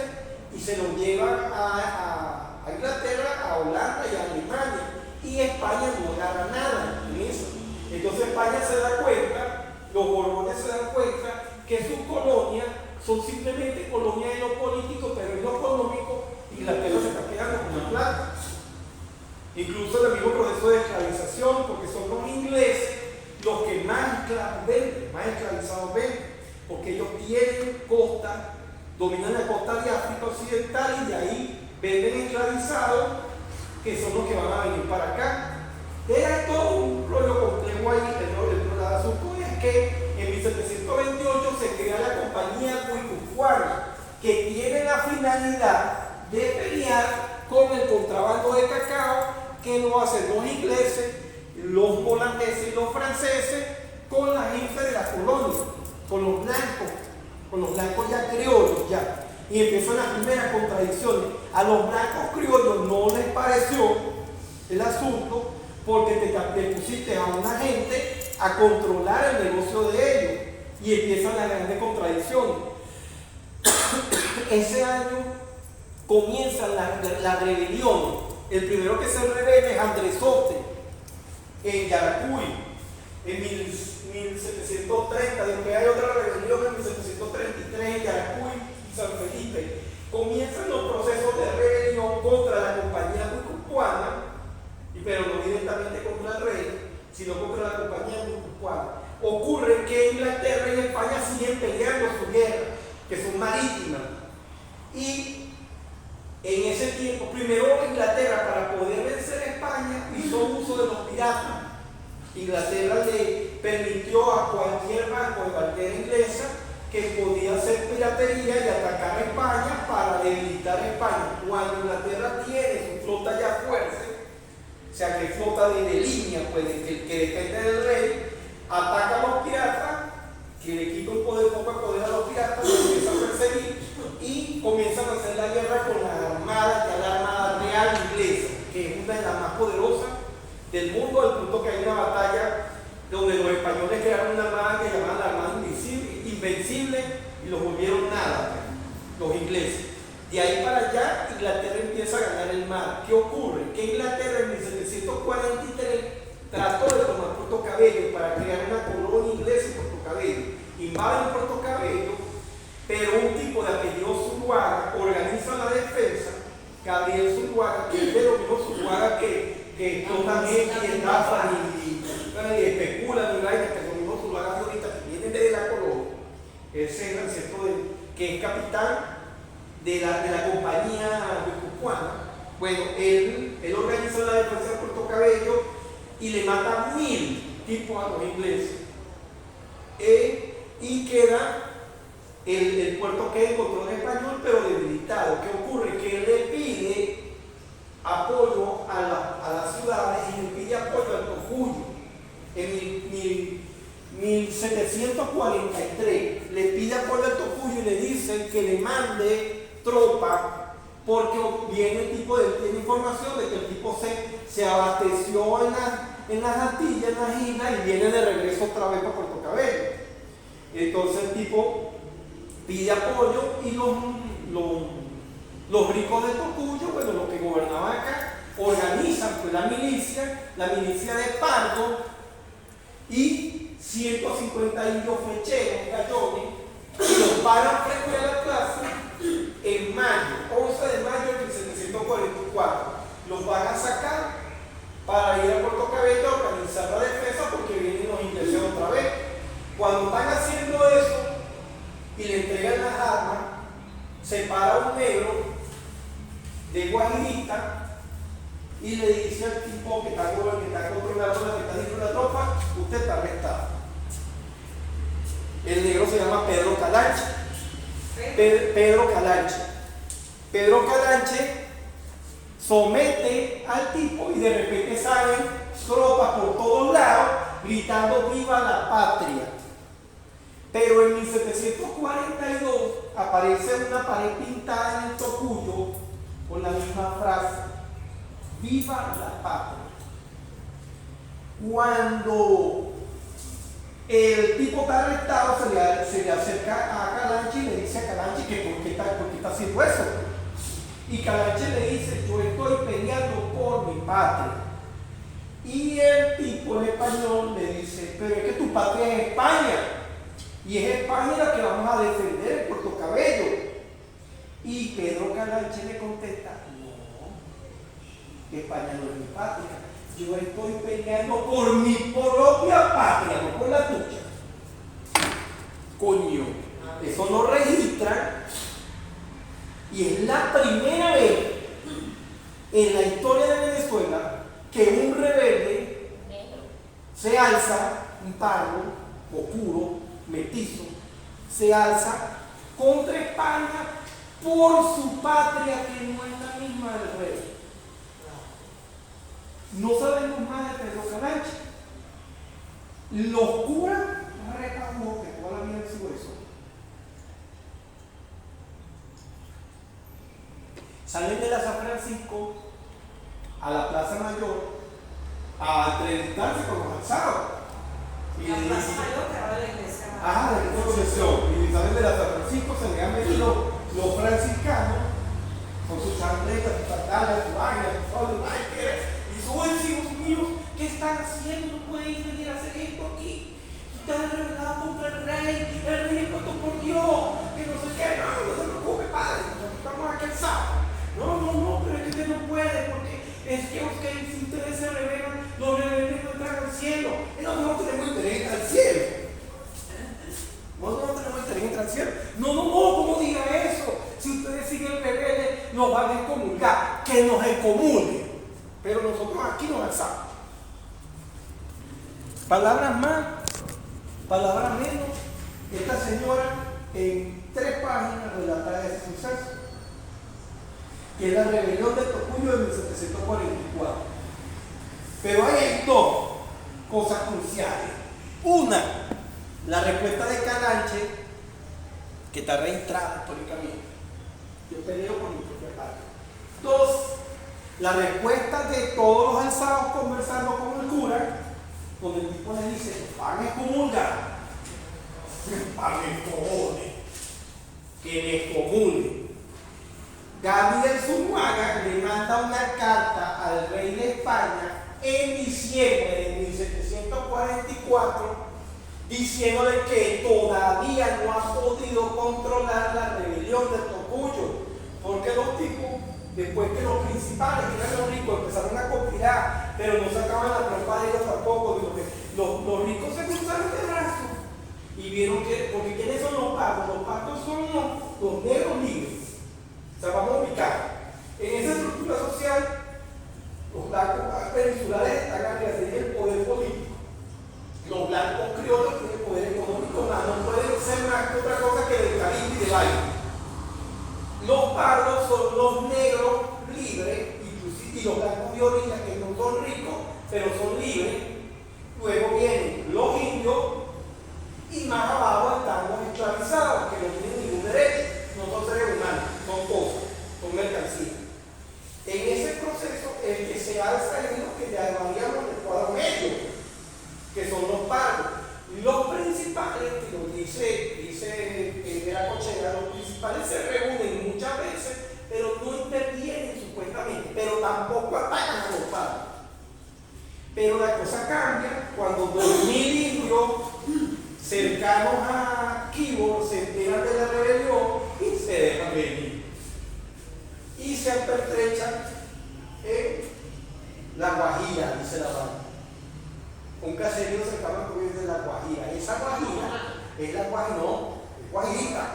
y se lo llevan a Inglaterra, a Holanda y a Alemania. Y España no agarra nada en eso. Entonces España se da cuenta, los Borbones se dan cuenta que sus colonias son simplemente colonias en lo político, pero en lo económico Inglaterra se está quedando con la plata. Incluso el mismo proceso de esclavización, porque son los ingleses los que más esclavos venden, más esclavizados venden, porque ellos tienen costa, dominan la costa de África Occidental y de ahí venden esclavizados, que son los que van a venir para acá. Era todo un rollo complejo ahí, pero el asunto es que en 1728 se crea la compañía guipuzcoana, que tiene la finalidad de pelear con el contrabando de cacao que lo hacen los ingleses, los holandeses y los franceses con la gente de la colonia, con los blancos ya criollos ya. Y empiezan las primeras contradicciones. A los blancos criollos no les pareció el asunto porque te pusiste a una gente a controlar el negocio de ellos y empiezan las grandes contradicciones. Ese año comienzan las rebeliones. El primero que se rebela es Andresote en Yaracuy en 1730. Después hay otra rebelión en 1733 en Yaracuy y San Felipe. Comienzan los procesos de rebelión contra la compañía guipuzcoana, pero no directamente contra el rey, sino contra la compañía guipuzcoana. Ocurre que Inglaterra y España siguen peleando su guerra, que son marítimas. Y en ese tiempo, primero Inglaterra, para poder vencer a España, hizo uso de los piratas. Inglaterra le permitió a cualquier barco de bandera inglesa que podía hacer piratería y atacar a España para debilitar a España. Cuando Inglaterra tiene su flota ya fuerte, o sea que flota de línea, pues, que depende del rey, ataca a los piratas, que le quita un poco de poder a los piratas, los empieza a perseguir y comienzan a hacer la guerra con la armada, ya la armada real inglesa, que es una de las más poderosas del mundo, al punto que hay una batalla donde los españoles crearon una armada que llamaban la Armada Invencible y los volvieron nada, los ingleses. De ahí para allá, Inglaterra empieza a ganar el mar. ¿Qué ocurre? Que Inglaterra en 1743 trató de tomar Puerto Cabello para crear una colonia inglesa en Puerto Cabello. Invaden Puerto Cabello, pero un tipo de apellido Zuluaga organiza la defensa. Gabriel Zuluaga, que es de los mismos Zuluaga que también y estafan y especulan y vainas, que los mismos Zuluaga de ahorita que vienen de la colonia. Ese era el centro que es capitán de la compañía guipuzcoana. Bueno, él organiza la defensa de Puerto Cabello y le mata 1000 tipos a los ingleses. Y queda el puerto que encontró en español, pero debilitado. ¿Qué ocurre? Que él le pide apoyo a las ciudades y le pide apoyo al Tocuyo. En 1743 le pide apoyo al Tocuyo y le dicen que le mande tropa porque tiene información de que el tipo se abasteció en las Antillas, en las islas y viene de regreso otra vez para Puerto Cabello. Entonces el tipo pide apoyo y Los ricos de Tocuyo, bueno, los que gobernaban acá, organizan pues la milicia de Pardo, y 152 flecheros, gallones, y los paran frente a la plaza en mayo, 11 de mayo de 1744. Los van a sacar para ir a Puerto Cabello a organizar la defensa porque vienen los ingleses otra vez. Cuando están haciendo eso y le entregan las armas, se para un negro de guajirita y le dice al tipo que está controlando la tropa, usted está arrestado. El negro se llama Pedro Calanche. Pedro Calanche. Pedro Calanche somete al tipo y de repente salen tropas por todos lados gritando ¡viva la patria! Pero en 1742 aparece una pared pintada en el Tocuyo con la misma frase: ¡viva la patria! Cuando el tipo está arrestado, se le acerca a Calanche y le dice a Calanche que por qué está haciendo eso. Y Calanche le dice: yo estoy peleando por mi patria. Y el tipo en español le dice: pero es que tu patria es España. Y es España la que vamos a defender en Puerto Cabello. Y Pedro Calanche le contesta: no, España no es mi patria. Yo estoy peleando por mi propia patria, no por la tuya. Coño, eso lo registran. Y es la primera vez en la historia de Venezuela que un rebelde se alza, un pardo, oscuro, mestizo, se alza contra España por su patria, que no es la misma del rey. No sabemos más de Pedro Calanche. Los curas reclamó que toda la vida han sido eso. Salen de la San Francisco a la Plaza Mayor a entrevistarse con los alzados. La Plaza Mayor, que ahora la iglesia. Ajá, de la procesión. Y salen de la San Francisco, se le han metido los franciscanos con sus chancletas, sus sandalias, sus vainas, sus soles, y suben, hijos míos, ¿qué están haciendo? No pueden venir a hacer esto aquí. Están rebelados contra el rey es puesto por Dios, que no sé qué, no se preocupe, padre, estamos aquí el sábado. No, pero es que usted no puede, porque es que si ustedes se rebelan, los rebeldes no entran al cielo. Y nosotros no tenemos interés en entrar al cielo. Nosotros no tenemos interés en entrar al cielo. No, ¿cómo diga eso? Si ustedes siguen rebeldes, nos van a excomulgar. Que nos excomulguen. Pero nosotros aquí nos alzamos. Palabras más, palabras menos. Esta señora en 3 páginas relata ese suceso, que es la rebelión de Tocuyo de 1744. Pero hay 2 cosas cruciales. Una, la respuesta de Calanche, que está registrada históricamente. Yo peleo por mi propia patria. 2, la respuesta de todos los alzados conversando con el cura, donde el tipo le dice: van a excomulgar, que le excomulguen. Gabriel Zumárraga le manda una carta al rey de España en diciembre de 1744 diciéndole que todavía no ha podido controlar la rebelión de Tocuyo, porque los tipos, después que los principales, que eran los ricos, empezaron a conspirar, pero no sacaban la trompa de ellos tampoco, los ricos se cruzaron de brazos y vieron que, porque ¿quiénes son los pacos? Los pacos son los negros libres. O sea, vamos a ubicar. En esa estructura social, los blancos peninsulares están arriba, tienen el poder político. Los blancos criollos tienen el poder económico, no pueden ser más que otra cosa que de Caribe y de baile. Los pardos son los negros libres, y los blancos de orilla que no son ricos, pero son libres. Luego Pero la cosa cambia cuando 2000 indios cercanos a Kibo se enteran de la rebelión y se dejan venir. Y se pertrechan en La Guajira, dice la banda. Un caserío cercano a de La Guajira. Esa Guajira es la Guajira, no, es Guajirita.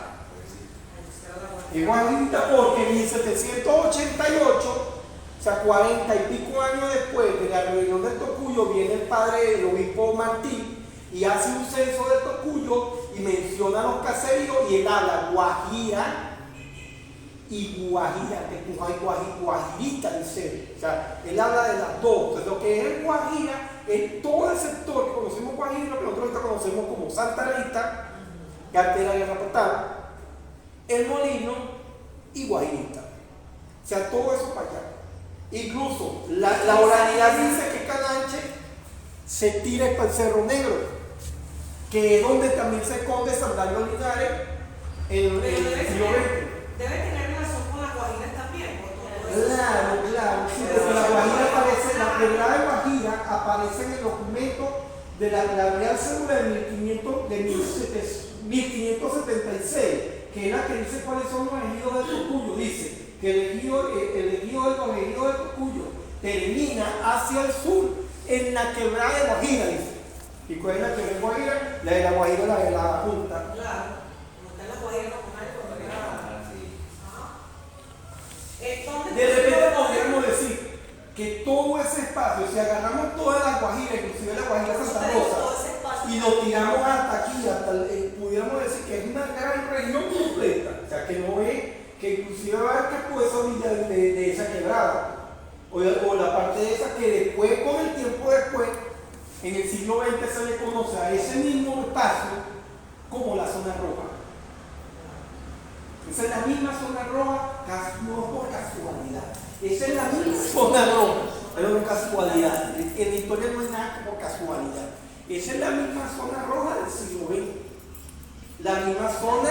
Es Guajirita porque en 1788, o sea, 40 y pico años después de la rebelión del Tocuyo, viene el padre del obispo Martín y hace un censo de Tocuyo y menciona los caseríos y él habla Guajira y Guajira, que Guajirita, dice él. O sea, él habla de las dos. Entonces, lo que es Guajira es todo el sector que conocemos Guajira, lo que nosotros ahorita conocemos como Santa Rita, Cartera y Rapatán, El Molino y Guajirita. O sea, todo eso para allá. Incluso la oralidad dice que Calanche se tira para el Cerro Negro, que es donde también se esconde Sandalio Linares en el siglo XX. Debe tener relación con las Guajiras también. Claro, sí, porque la Guajira aparece, la Quebrada de Guajira aparece en el documento de la Real Cédula de 1576, que es la que dice cuáles son los ejidos del Tocuyo. Dice que el ejido de los ejidos del Tocuyo termina hacia el sur en la Quebrada de Guajira, dice. ¿Y cuál es la Quebrada de Guajira? La de la Guajira, la de la Junta. Claro, no está en la Guajira comunal cuando era. De repente podríamos decir que todo ese espacio, si agarramos todas las Guajiras, inclusive la Guajira Santa Rosa, y lo tiramos hasta aquí, pudiéramos decir que es una gran región completa, o sea, que no es, que inclusive abarca pues esa orilla de esa quebrada, o la parte de esa que después, con el tiempo después, en el siglo XX se le conoce a ese mismo espacio como la zona roja. Esa es la misma zona roja, no por casualidad. Esa es la misma zona roja, pero no casualidad. En la historia no hay nada como casualidad. Esa es la misma zona roja del siglo XX. La misma zona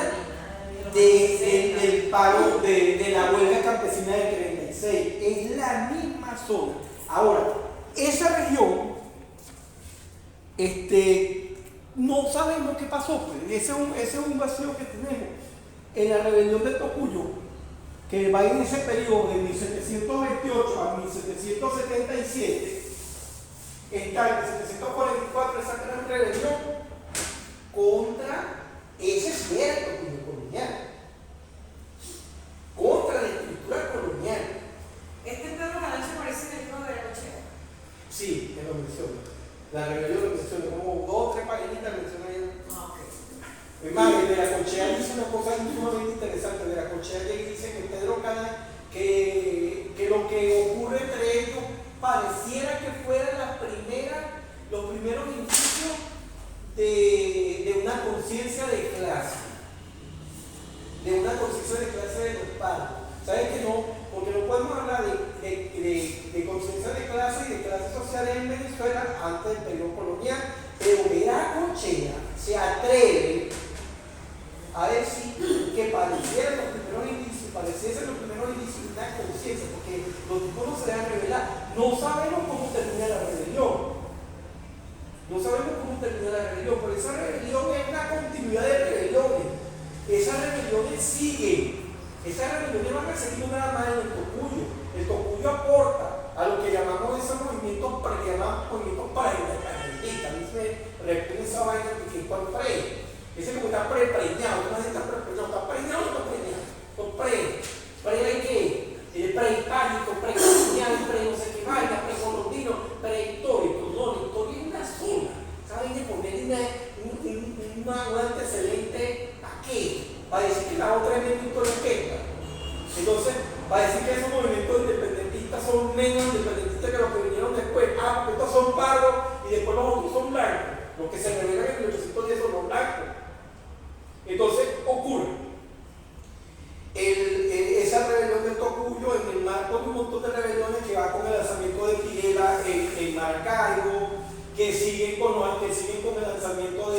del paro de la huelga campesina del 36. Es la misma zona. Ahora, esa región, no sabemos qué pasó. Pues. Ese es un vacío que tenemos. En la rebelión del Tocuyo, que va en ese periodo de 1728 a 1777, está en 1744 esa gran rebelión contra ese cierto colonial, contra la estructura colonial. Este Pedro Calanche aparece en el libro de la cochera. Sí, me lo menciona. La rebelión lo menciona, como 2 o 3 paginitas menciona ahí. Es más, de la Cochea dice una cosa sumamente interesante. De la Cochea dice que Pedro Calanche, que lo que ocurre entre ellos pareciera que fueran los primeros indicios de una conciencia de clase. De una conciencia de clase de los padres. ¿Sabes que no? Porque no podemos hablar de conciencia de clase y de clases sociales en Venezuela antes del periodo colonial, pero de la Cochea se atreve a decir que pareciesen los primeros indicios de una conciencia, porque los tipos no se dejan revelar. No sabemos cómo termina la rebelión. Pero esa rebelión es una continuidad de rebeliones. Esas rebeliones siguen. Esas rebeliones van a seguir nada más en el Tocuyo. El Tocuyo aporta a lo que llamamos esos movimientos paraindependentistas. A mí me responde esa vaina de que esto es pre. Ese como está preñado, no está preñado, está preñado o está preñado. ¿Pre de qué? Prehispánico, precolonial, no sé qué vaina, precolombino, prehistórico. No, la historia es una sola. ¿Saben? De poner un antecedente aquí, para decir que la otra es menos historia. Entonces, para decir que esos movimientos independentistas son menos independentistas que los que vinieron después. Porque estos son pardos y después los otros son blancos. Los que se revelan en 1810 son los blancos. Entonces ocurre esa rebelión del Tocuyo en el marco de un montón de rebeliones que va con el lanzamiento de Pirela en Maracaibo, que siguen con el lanzamiento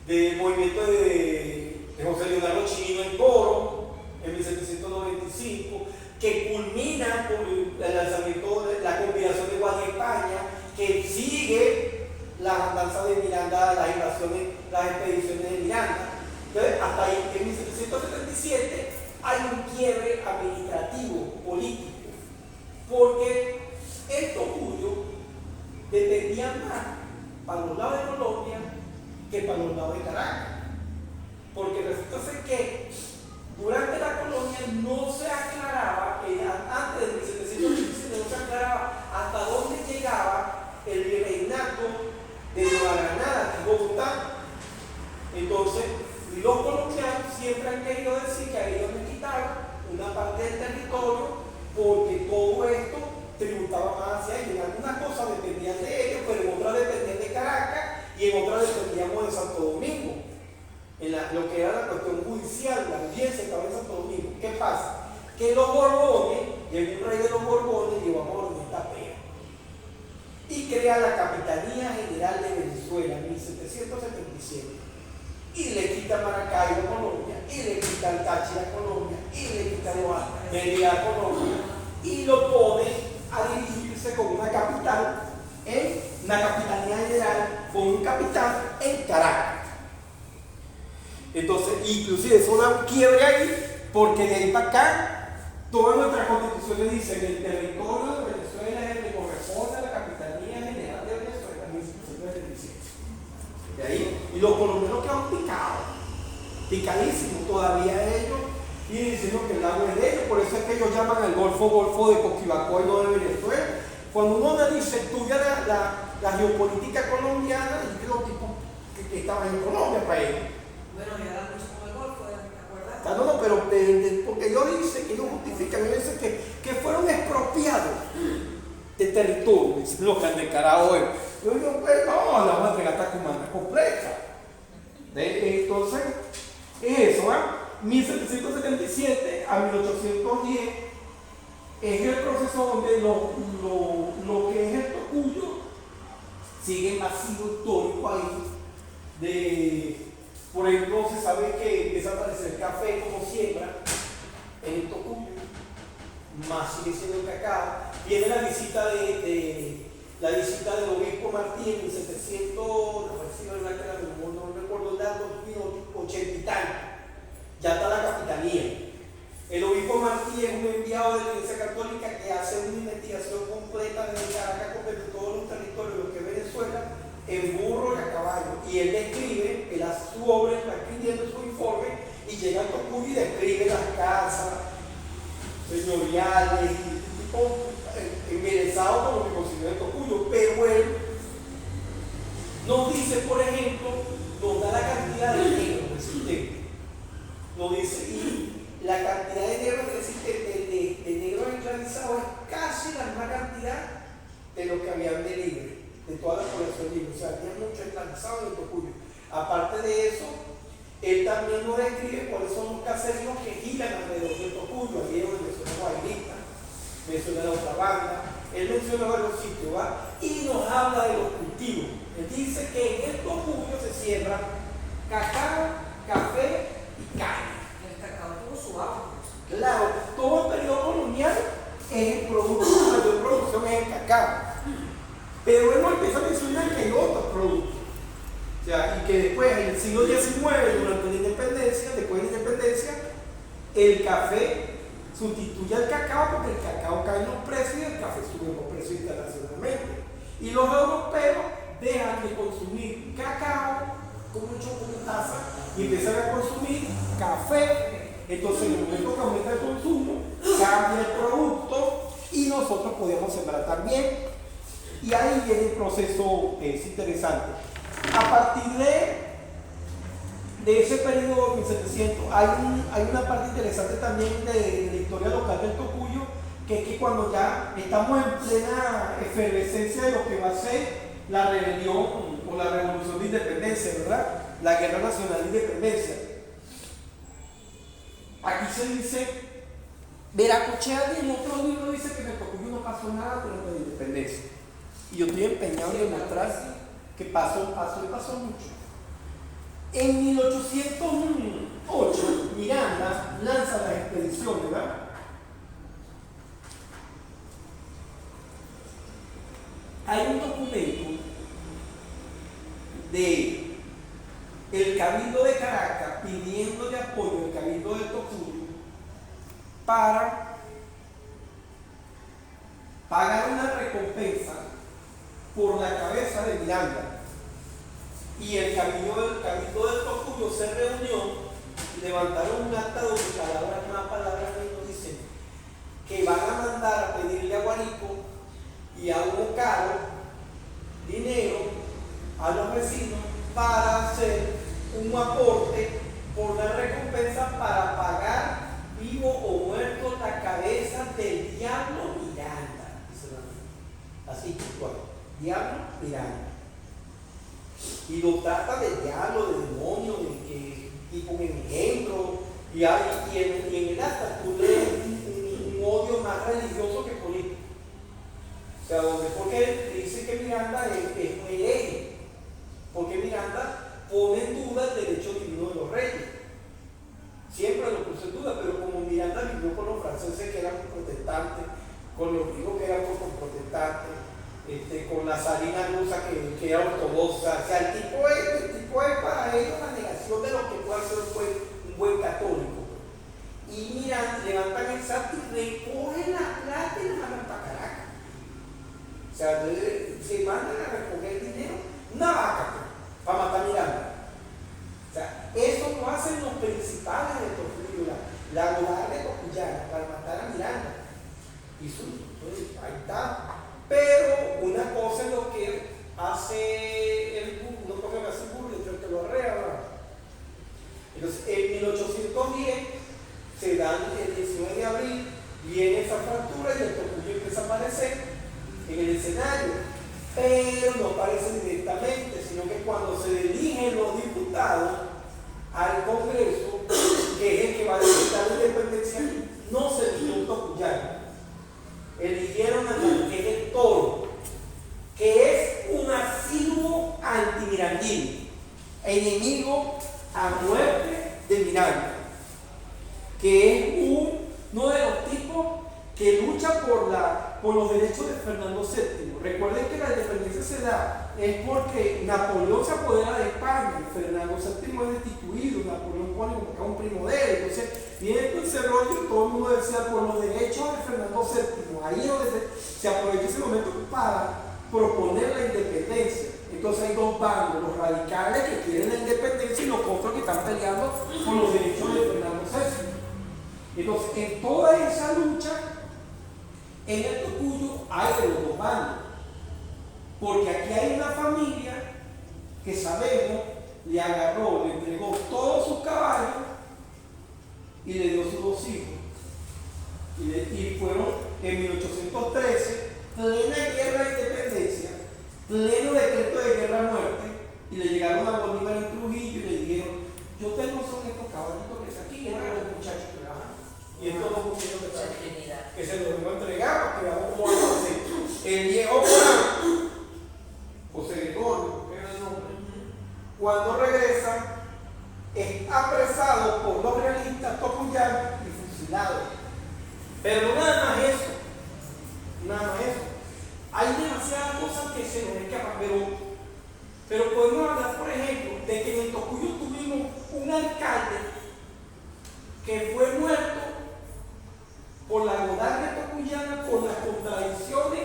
del movimiento de José Leonardo Chirino en Coro en 1795, que culmina con el lanzamiento de la combinación de Guardia España, que matanza de Miranda, las invasiones, las expediciones de Miranda. Entonces, hasta ahí, en 1777 hay un quiebre administrativo, político, porque el Tocuyo dependía más para los lados de Colombia que para los lados de Caracas. Porque resulta ser que durante la colonia no se aclaraba, antes de 1777 no se aclaraba hasta dónde llegaba el virreinato de Nueva Granada, que es Bogotá. Entonces, los colombianos siempre han querido decir que a ellos les quitaron una parte del territorio porque todo esto tributaba más hacia ellos. En algunas cosas dependían de ellos, pero en otras dependían de Caracas y en otras dependíamos de Santo Domingo. Lo que era la cuestión judicial, la audiencia estaba en Santo Domingo. ¿Qué pasa? Que los Borbones, llegó un rey de los Borbones, llevó a Orden Tapera y crea la Capitanía General de Venezuela en 1777 y le quita Maracaibo a Colombia, y le quita el Táchira a Colombia, y le quita Mérida a Colombia, y lo pone a dirigirse con una capital, una Capitanía General, con un capital en Caracas. Entonces, inclusive es una quiebre ahí, porque de ahí para acá, todas nuestras constituciones dicen que el territorio de Venezuela es el que corresponde a la Capitanía General de Venezuela en 1777. De ahí, y los colombianos quedan picadísimos todavía ellos, y diciendo que el lago es de ellos, por eso es que ellos llaman al Golfo de Coquibacoa y no de Venezuela. Cuando uno dice, estudia la geopolítica colombiana, y que los tipos que estaban en Colombia para ellos. Bueno, ya da mucho con el Golfo, ¿te acuerdas? Ah, no, pero porque ellos dicen, ellos justifican, ellos dicen que fueron expropiados de territorio, dicen los que han declarado hoy. Yo digo, pues no, la vamos a entregar hasta Cumaná completa. Entonces, es eso, 1777 a 1810 es el proceso donde lo que es el Tocuyo sigue masivo histórico ahí. Por ejemplo, se sabe que empieza a aparecer café como siembra en el Tocuyo, más sigue siendo el cacao. Viene la visita del obispo Martí en 1700, no recuerdo el dato, 80 y tanto. Ya está la capitanía. El obispo Martí es un enviado de la Iglesia Católica que hace una investigación completa desde Caracas, de todos los territorios de lo que es Venezuela, en burro y a caballo. Y él describe, él hace su obra, está escribiendo su informe y llega al Tocuyo y describe las casas señoriales y embelesados con lo que considera el Tocuyo. Pero él nos dice, por ejemplo, nos da la cantidad de negros existentes. Nos dice, y la cantidad de negros existentes, de negros esclavizados, es casi la misma cantidad de lo que habían de libres, de toda la población libre. O sea, había muchos esclavizados en el Tocuyo. Aparte de eso, él también nos describe cuáles son los caseríos que giran alrededor del Tocuyo. Allí es donde menciona Guairita, menciona la otra banda, él menciona varios sitios, y nos habla de los cultivos. Él dice que en el Tocuyo se siembra cacao, café y caña. El cacao tuvo su agua. Claro, todo el periodo colonial es el producto, la mayor producción es el cacao. Pero él no empieza a mencionar que hay otros productos. O sea, y que después, en el siglo XIX, durante la independencia, después de la independencia, el café sustituye al cacao porque el cacao cae en los precios y el café sube los precios internacionalmente. Y los europeos dejan de consumir cacao con mucho taza y empiezan a consumir café. Entonces, en el momento que aumenta el consumo, cambia el producto y nosotros podemos sembrar también. Y ahí viene el proceso, es interesante. A partir de ese periodo 1700, hay una parte interesante también de la historia local del Tocuyo, que es que cuando ya estamos en plena efervescencia de lo que va a ser la rebelión o la revolución de independencia, ¿verdad? La guerra nacional de independencia. Aquí se dice, Veracochea en otro libro dice que en el Tocuyo no pasó nada durante la independencia. Y yo estoy empeñado en demostrar que pasó mucho. En 1808, Miranda lanza la expedición, ¿verdad? Hay un documento de el Cabildo de Caracas pidiéndole apoyo al Cabildo de Tocuyo para pagar una recompensa por la cabeza de Miranda. Y el Cabildo de Tocuyo se reunió, levantaron un acta donde una palabra nos dice que van a mandar a pedirle a Guarico y a Hugo Caro dinero a los vecinos para hacer un aporte por la recompensa para pagar vivo o muerto la cabeza del diablo Miranda. Así igual, diablo Miranda. Y lo trata de diablo, de demonio, de que tipo un engendro, y en el acta tú lees un odio más religioso que político. O sea, porque dice que Miranda es un hereje, porque Miranda pone en duda el derecho divino de los reyes. Siempre lo puso en duda, pero como Miranda vivió con los franceses que eran protestantes, con los ricos que eran protestantes, con la zarina rusa que era ortodoxa, o sea, el tipo es para ellos la negación de lo que puede ser un buen católico. Y Miranda levantan el santo y recogen la plata y la mandan para Caracas. O sea, se mandan a recoger dinero, una vaca, para matar a Miranda. O sea, eso lo hacen los principales de Trujillo, la Godard de Copillana, para matar a Miranda. Y ahí está. Pero una cosa es lo que hace el burro, una cosa que hace el burro, y que lo arrea, ¿verdad? Entonces, en 1810 se dan el 19 de abril, viene esa fractura y el Tocuyo empieza a aparecer en el escenario, pero no aparece directamente, sino que cuando se eligen los diputados al Congreso, que es el que va a decretar la independencia, no se eligió un tocuyano. Eligieron a Marqués Toro, que es un asiduo antimirandino, enemigo a muerte de Miranda, que es uno de los tipos que lucha por los derechos de Fernando VII. Recuerden que la independencia se da es porque Napoleón se apodera de España, Fernando VII es destituido, Napoleón pone como un primo de él, entonces viene todo ese rollo y todo el mundo decía por los derechos de Fernando VII. Ahí es donde se aprovecha ese momento para proponer la independencia. Entonces hay dos bandos, los radicales que quieren la independencia y los otros que están peleando por los derechos de Fernando VII. Entonces, en toda esa lucha, en el Tocuyo hay de los dos bandos. Porque aquí hay una familia que sabemos le agarró, le entregó todos sus caballos y le dio sus dos hijos. Y fueron en 1813, plena guerra de independencia, pleno decreto de guerra a muerte, y le llegaron a Bolívar en Trujillo y le dijeron: yo tengo son estos caballitos que están aquí, y eran los muchachos que van. Y estos dos muchachos que se los vengo a entregar para que veamos cómo lo hacen. El viejo José Gregorio, que era el nombre, cuando regresa, es apresado por los realistas tocuyanos y fusilado. Pero nada más eso, nada más eso. Hay demasiadas cosas que se nos escapan, pero podemos hablar, por ejemplo, de que en el Tocuyo tuvimos un alcalde que fue muerto por la Godard tocuyana, por las contradicciones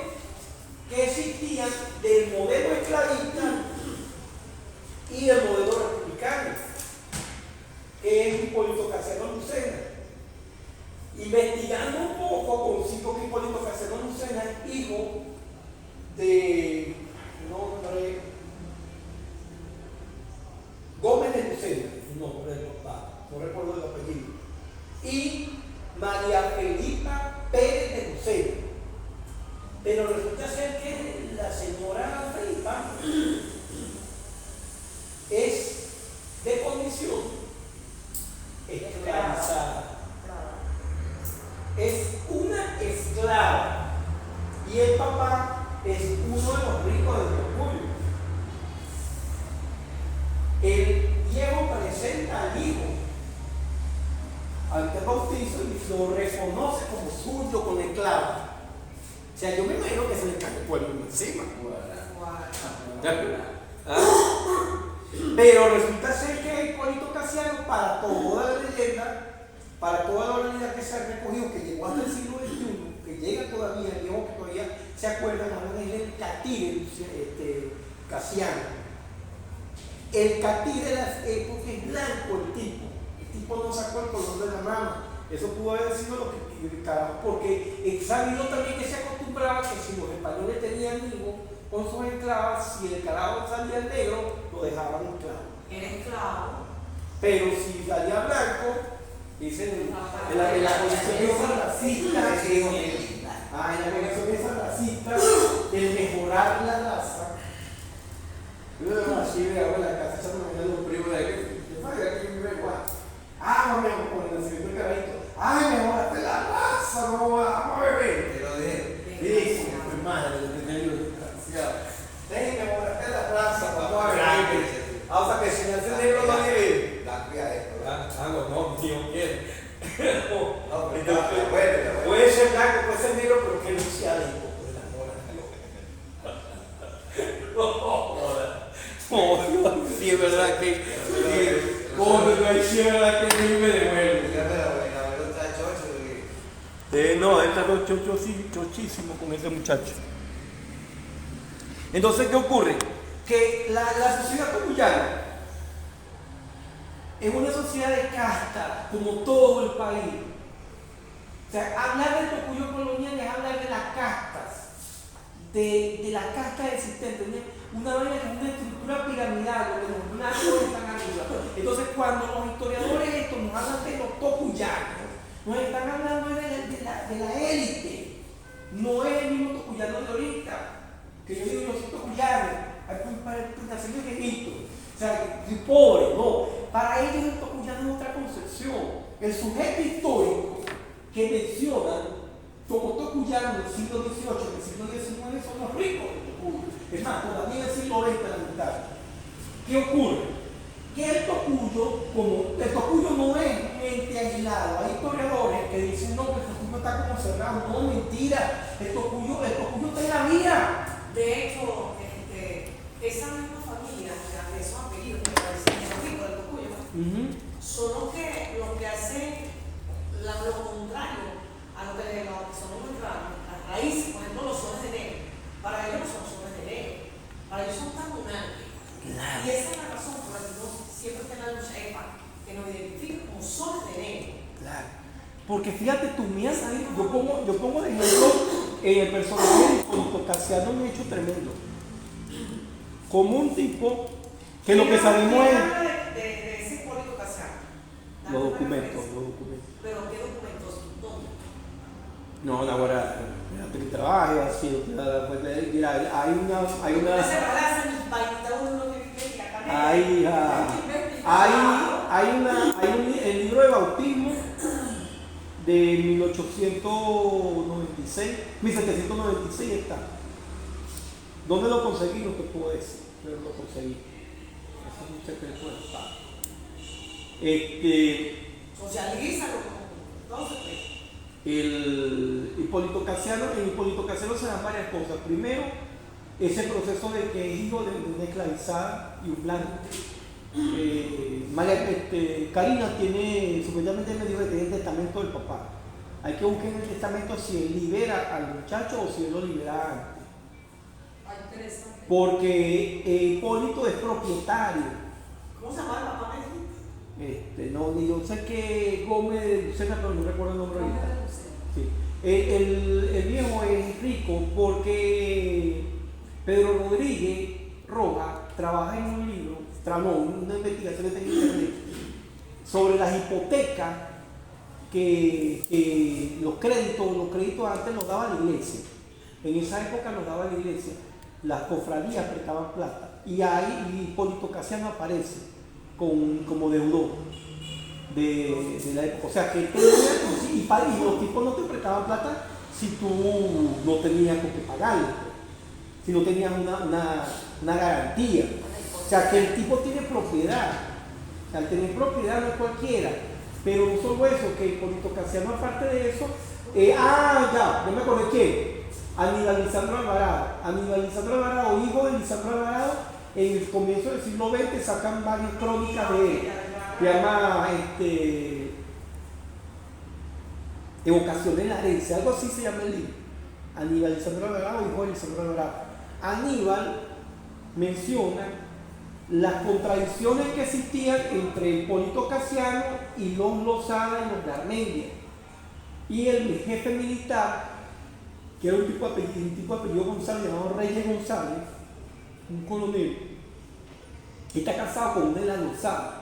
que existían del modelo esclavista y el modelo republicano, que es Hipólito Casiano Lucena. Investigando un poco, consigo que Hipólito Casiano Lucena es hijo de nombre Gómez de Lucena, nombre del papá, no recuerdo el apellido, y María Felipa Pérez de Lucena. Pero resulta ser que la señora Felipa es de condición esclavizada. Es una esclava. Y el papá es uno de los ricos del Tocuyo. El viejo presenta al hijo ante el bautizo y lo reconoce como suyo con esclavo. O sea, yo me imagino que se le cae el pueblo encima. ¿Ah? Pero resulta ser que Hipólito Casiano, para toda la leyenda, para toda la oralidad que se ha recogido, que llegó hasta el siglo XXI, que llega todavía, digamos que todavía se acuerdan, hablan del catire Casiano. El catire de las épocas es blanco el tipo no sacó el color de la rama. Eso pudo haber sido lo que carajo, porque es sabido también que se acostumbraba que si los españoles tenían hijos con sus esclavas, si el carajo salía negro, lo dejaban esclavo. Era esclavo. Pero si salía blanco, dicen en la condición esa racista, en la condición esa racista, el mejorar la raza. Yo así me hago en la casa echándome a los primos de ahí que yo me veo. Mami, con el nacimiento del carajito. Ay, mejoraste la raza, no vamos a beber. Te lo dije. Sí, mi madre, lo que te digo, desgraciado. Mejoraste la raza, vamos a beber. O sea que si me hace negro no bebe. Blanco y esto. No, tío, quiere. No, pero Puede ser blanco, puede ser negro, pero que no sea rico, por el amor a Dios. No, sí es verdad que. Sí es verdad que a mí me devuelve. No, él está chochísimo con ese muchacho. Entonces, ¿qué ocurre? Que la sociedad cubana es una sociedad de casta, como todo el país. O sea, hablar del tocuyo colonial es hablar de las castas, de las castas existentes, una vaina que es una estructura piramidal, donde los blancos están arriba. Entonces, cuando los historiadores estos nos hablan de los tocuyanos, nos están hablando de la élite, no es el mismo tocuyano de ahorita, que yo digo, yo soy tocuyano, nací en Egipto, o sea, soy pobre, no. Para ellos el tocuyano es otra concepción. El sujeto histórico que mencionan como tocuyano del siglo XVIII, del siglo XIX, son los ricos del tocuyo. Es más, todavía en el siglo XX la mitad. ¿Qué ocurre? Que el tocuyo no es un ente aislado. Hay historiadores que dicen no, que el tocuyo está como cerrado. No, mentira. El tocuyo está en la vida. De hecho, esa misma familia, o sea, esos apellidos que parecen los ricos del tocuyo, son los que hacen lo contrario a lo que son nuestras raíces. Por ejemplo, los sones de negro. Para ellos no son sones de negro. Para ellos son tamunantes. Claro. Y esa es la razón por la que siempre está en la lucha EPA, que nos identifica como sones de negro. Claro. Porque fíjate tú, yo pongo de ejemplo el personaje de Hipólito Casiano, un hecho tremendo. Como un tipo que lo que sabemos es. De ese Hipólito Casiano. Los documentos. ¿Pero qué documentos? ¿Dónde? No, ahora, fíjate que trabaje así, mira, hay el libro de bautismo de 1796 está. ¿Dónde lo conseguí? No te puedo decir, pero lo conseguí. Ese es un secreto de Estado. Socialízalo, todo se puede. En Hipólito Casiano se dan varias cosas. Primero, ese proceso de que es hijo de una esclavizada y un blanco. Karina tiene, supuestamente me dijo que tiene el testamento del papá. Hay que buscar en el testamento si él libera al muchacho o si él lo libera antes. Porque Hipólito es propietario. ¿Cómo se llama el papá? Yo sé que Gómez de Lucena, pero no recuerdo el nombre ahorita. Sí. El viejo es rico porque Pedro Rodríguez Rojas trabaja en un libro, una investigación en internet sobre las hipotecas que los créditos antes los daba la iglesia. En esa época los daba la iglesia. Las cofradías prestaban plata. Y ahí Hipólito Casiano aparece como deudor de la época. O sea que y los tipos no te prestaban plata si tú no tenías con qué pagarlo, si no tenías una garantía. O sea que el tipo tiene propiedad. O sea, el tener propiedad no es cualquiera. Pero no solo eso, que Hipólito Casiano, aparte de eso, yo me acordé que Aníbal Lisandro Alvarado, hijo de Lisandro Alvarado, en el comienzo del siglo XX sacan varias crónicas de él. Se llama Evocación de la herencia, algo así se llama el libro. Aníbal Lisandro Alvarado, hijo de Lisandro Alvarado. Aníbal menciona las contradicciones que existían entre Hipólito Casiano y los Lozada y los Garmendia. Y el jefe militar, que era un tipo de apellido González, llamado Reyes González, un coronel, que está casado con una de las Lozada.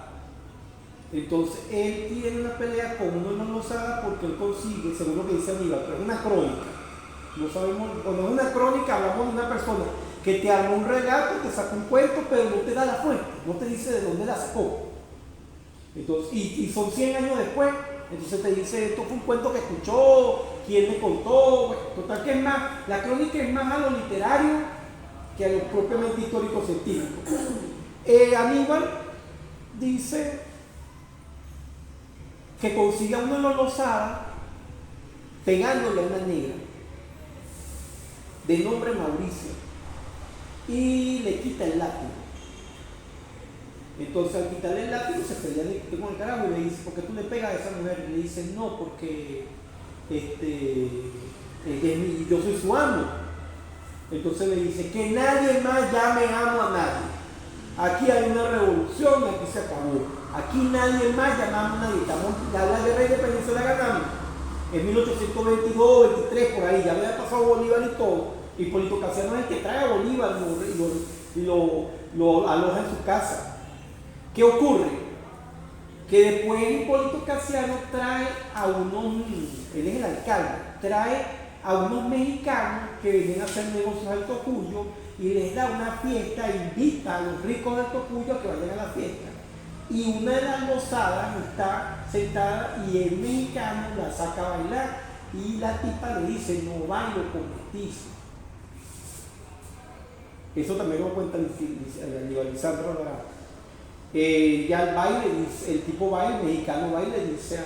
Entonces él tiene una pelea con uno de los Lozada porque él consigue, según lo que dice Aníbal, pero es una crónica. No sabemos, cuando es una crónica hablamos de una persona que te arma un relato, te saca un cuento, pero no te da la fuente, no te dice de dónde la sacó. Entonces, y son 100 años después, entonces te dice, esto fue un cuento que escuchó, quién me contó, bueno, total que es más, la crónica es más a lo literario que a lo propiamente histórico científico. Aníbal dice que consigue a uno de los Lozada pegándole a una negra de nombre Mauricio y le quita el látigo. Entonces al quitarle el látigo se pelea con el carajo y le dice, ¿por qué tú le pegas a esa mujer? Y le dice, no, porque yo soy su amo. Entonces le dice, que nadie más llame amo a nadie. Aquí hay una revolución, aquí se acabó. Aquí nadie más llamamos a nadie. Ya la guerra de independencia la ganamos. En 1822, 23, por ahí, ya había pasado Bolívar y todo. Hipólito Casiano es el que trae a Bolívar y lo aloja en su casa. ¿Qué ocurre? Que después Hipólito Casiano trae a unos, él es el alcalde, trae a unos mexicanos que vienen a hacer negocios al Tocuyo y les da una fiesta, invita a los ricos del Tocuyo a que vayan a la fiesta. Y una de las Lozadas está sentada y el mexicano la saca a bailar y la tipa le dice, no bailo con mestizo. Eso también lo cuenta Aníbal Lisandro Alvarado. Ya el baile, el tipo baile, el mexicano baile, dice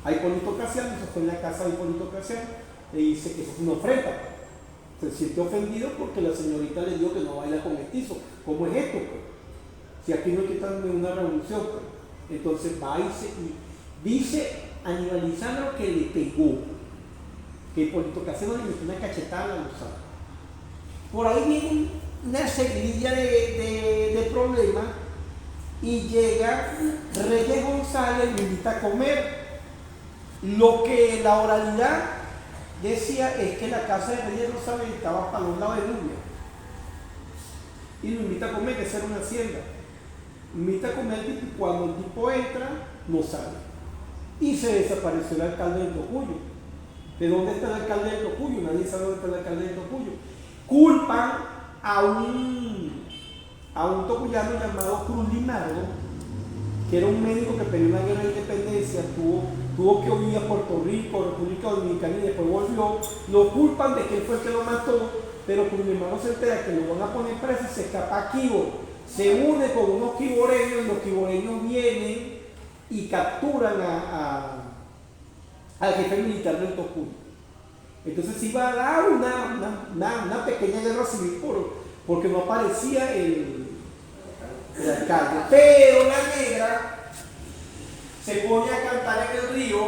a Hipólito Casiano, se fue en la casa de Hipólito Casiano, le dice que eso es una ofrenda. Se siente ofendido porque la señorita le dijo que no baila con mestizo. ¿Cómo es esto? Pues? Si aquí no hay que estar en una revolución, pues. Entonces va y dice Aníbal Lisandro que le pegó, que Hipólito Casiano le metió una cachetada a la Lozada. Por ahí viene una seguidilla de problemas y llega Reyes González, lo invita a comer. Lo que la oralidad decía es que la casa de Reyes González estaba para los lados de Nubia y lo invita a comer, que esa era una hacienda. Invita a comer y cuando el tipo entra, no sale. Y se desapareció el alcalde del Tocuyo. ¿De dónde está el alcalde del Tocuyo? Nadie sabe dónde está el alcalde del Tocuyo. Culpan a un tocuyano llamado Cruz Limardo, que era un médico que peleó una guerra de independencia, tuvo que huir a Puerto Rico, República Dominicana y después volvió. Lo culpan de que él fue el que lo mató, pero Cruz Limardo se entera que lo van a poner preso y se escapa a Quibor. Se une con unos quiboreños y los quiboreños vienen y capturan al jefe militar del Tocuyo. Entonces se iba a dar una pequeña guerra civil porque no aparecía el alcalde. Pero la negra se pone a cantar en el río.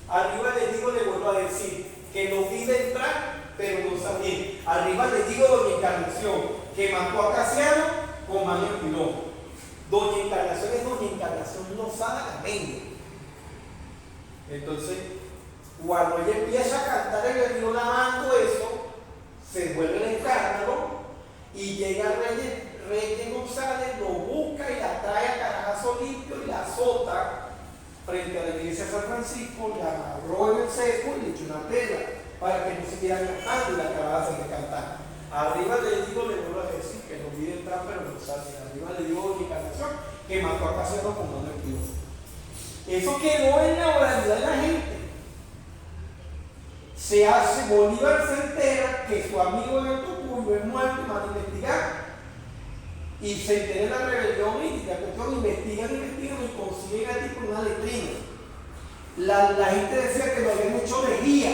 Arriba le digo, le vuelvo a decir, que lo vi de entrar, pero no salí. Arriba le digo doña Encarnación, que mató a Casiano con mano en pilón. Doña Encarnación es doña Encarnación Lozada Garmendia. Entonces, cuando ella empieza a cantar en el río lavando eso, se vuelve el escándalo y llega Reyes González, lo busca y la trae a carajazo limpio y la azota frente a la iglesia de San Francisco, la agarró en el seco y le echó una tela para que no se quieran cantando y la acababa de hacer cantar. Arriba le digo, le vuelvo a decir que no vi entrar, pero no sale. Arriba le digo doña Encarnación que mató a Casiano con mano en pilón. Eso quedó en la oralidad de la gente. Bolívar se entera que su amigo de Tocuyo es muerto y van a investigar. Y se entera de la rebelión y la cuestión, investigan y consiguen al tipo una letrina. La gente decía que lo habían hecho de guía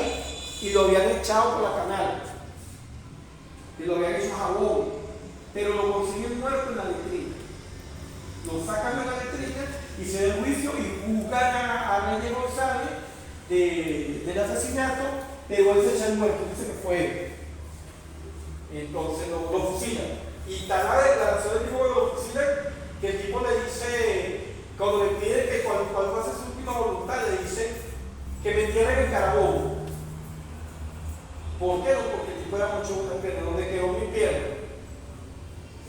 y lo habían echado por la canal. Y lo habían hecho jabón. pero lo consiguen muerto en la letrina. Lo sacan de la letrina y se da el juicio y juzgan a Reyes González del asesinato, pero él se echa el muerto, dice que fue él. Entonces lo fusilan. Y está la declaración del tipo que lo fusilan, que el tipo le dice, cuando le pide que cuando va a hacer su última voluntad, le dice que me entierren en Carabobo. ¿Por qué? No, porque el tipo era mucho bueno, que donde quedó mi pierna.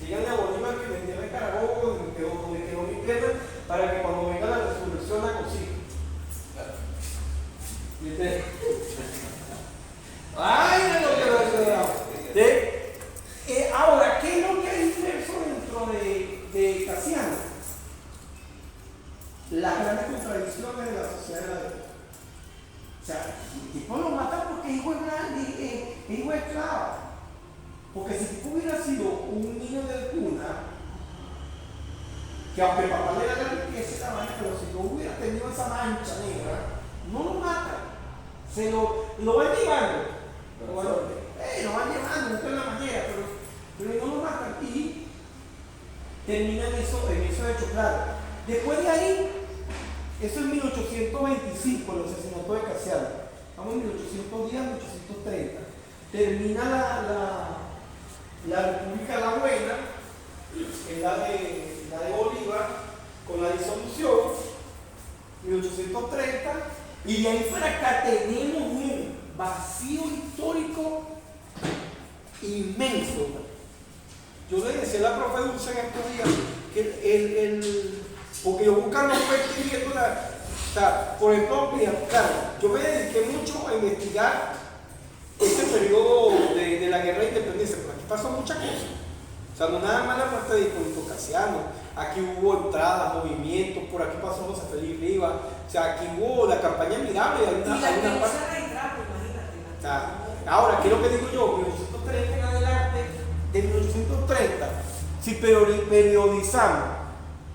Díganle a Bolívar que me entierre en Carabobo, donde quedó mi pierna, para que cuando venga la resurrección la consiga. ¿Viste? ¡Ay, no lo quiero decir! Ahora, ¿qué es lo que hay inmerso dentro de Casiano? Las grandes contradicciones de la sociedad de la época. O sea, el tipo lo mata porque es hijo de grande, es hijo de esclavo. Porque si el tipo hubiera sido un niño de cuna, que aunque el papá le da la riqueza y la vaina, pero si no hubiera tenido esa mancha negra, no lo matan. Lo van llevando. Lo van llevando, no es la manera, pero no lo matan. Y terminan eso hecho claro. Después de ahí, eso es 1825, el asesinato de Casiano. Estamos en 1810, 1830. Termina la República La Buena, que es la de Bolívar, con la disolución, 1830, y de ahí para acá tenemos un vacío histórico inmenso. Yo le decía a la profe Dulce en estos días que porque yo buscando fue escribiendo o sea, por ejemplo, claro, yo me dediqué mucho a investigar este periodo de la guerra de independencia, porque aquí pasó muchas cosas. O sea, no nada más la muerte de Hipólito Casiano, aquí hubo entradas, movimientos, por aquí pasó José Félix Rivas, o sea, aquí hubo la campaña Mirable, y la que no se registraba, imagínate. o sea, ahora, ¿qué es lo que digo yo? 1830 en adelante, de 1830, si periodizamos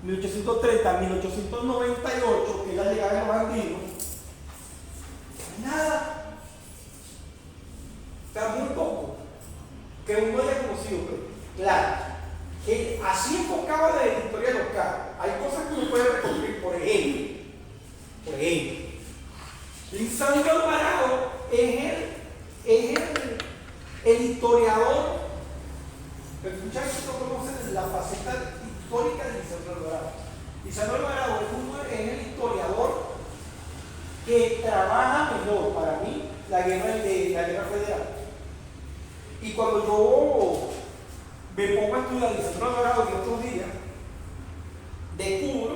1830 a 1898, que es la llegada de los andinos, nada. O sea, muy poco que uno haya conocido, pero claro, que así enfocaba de la historia local. Hay cosas que uno puede reconstruir, por ejemplo, Lisandro Alvarado es el historiador. Pero muchachos no conocen la faceta histórica de Lisandro Alvarado. Lisandro Alvarado es el historiador que trabaja mejor para mí la guerra federal. Y cuando yo me pongo a estudiar Lisandro Alvarado en otros días, descubro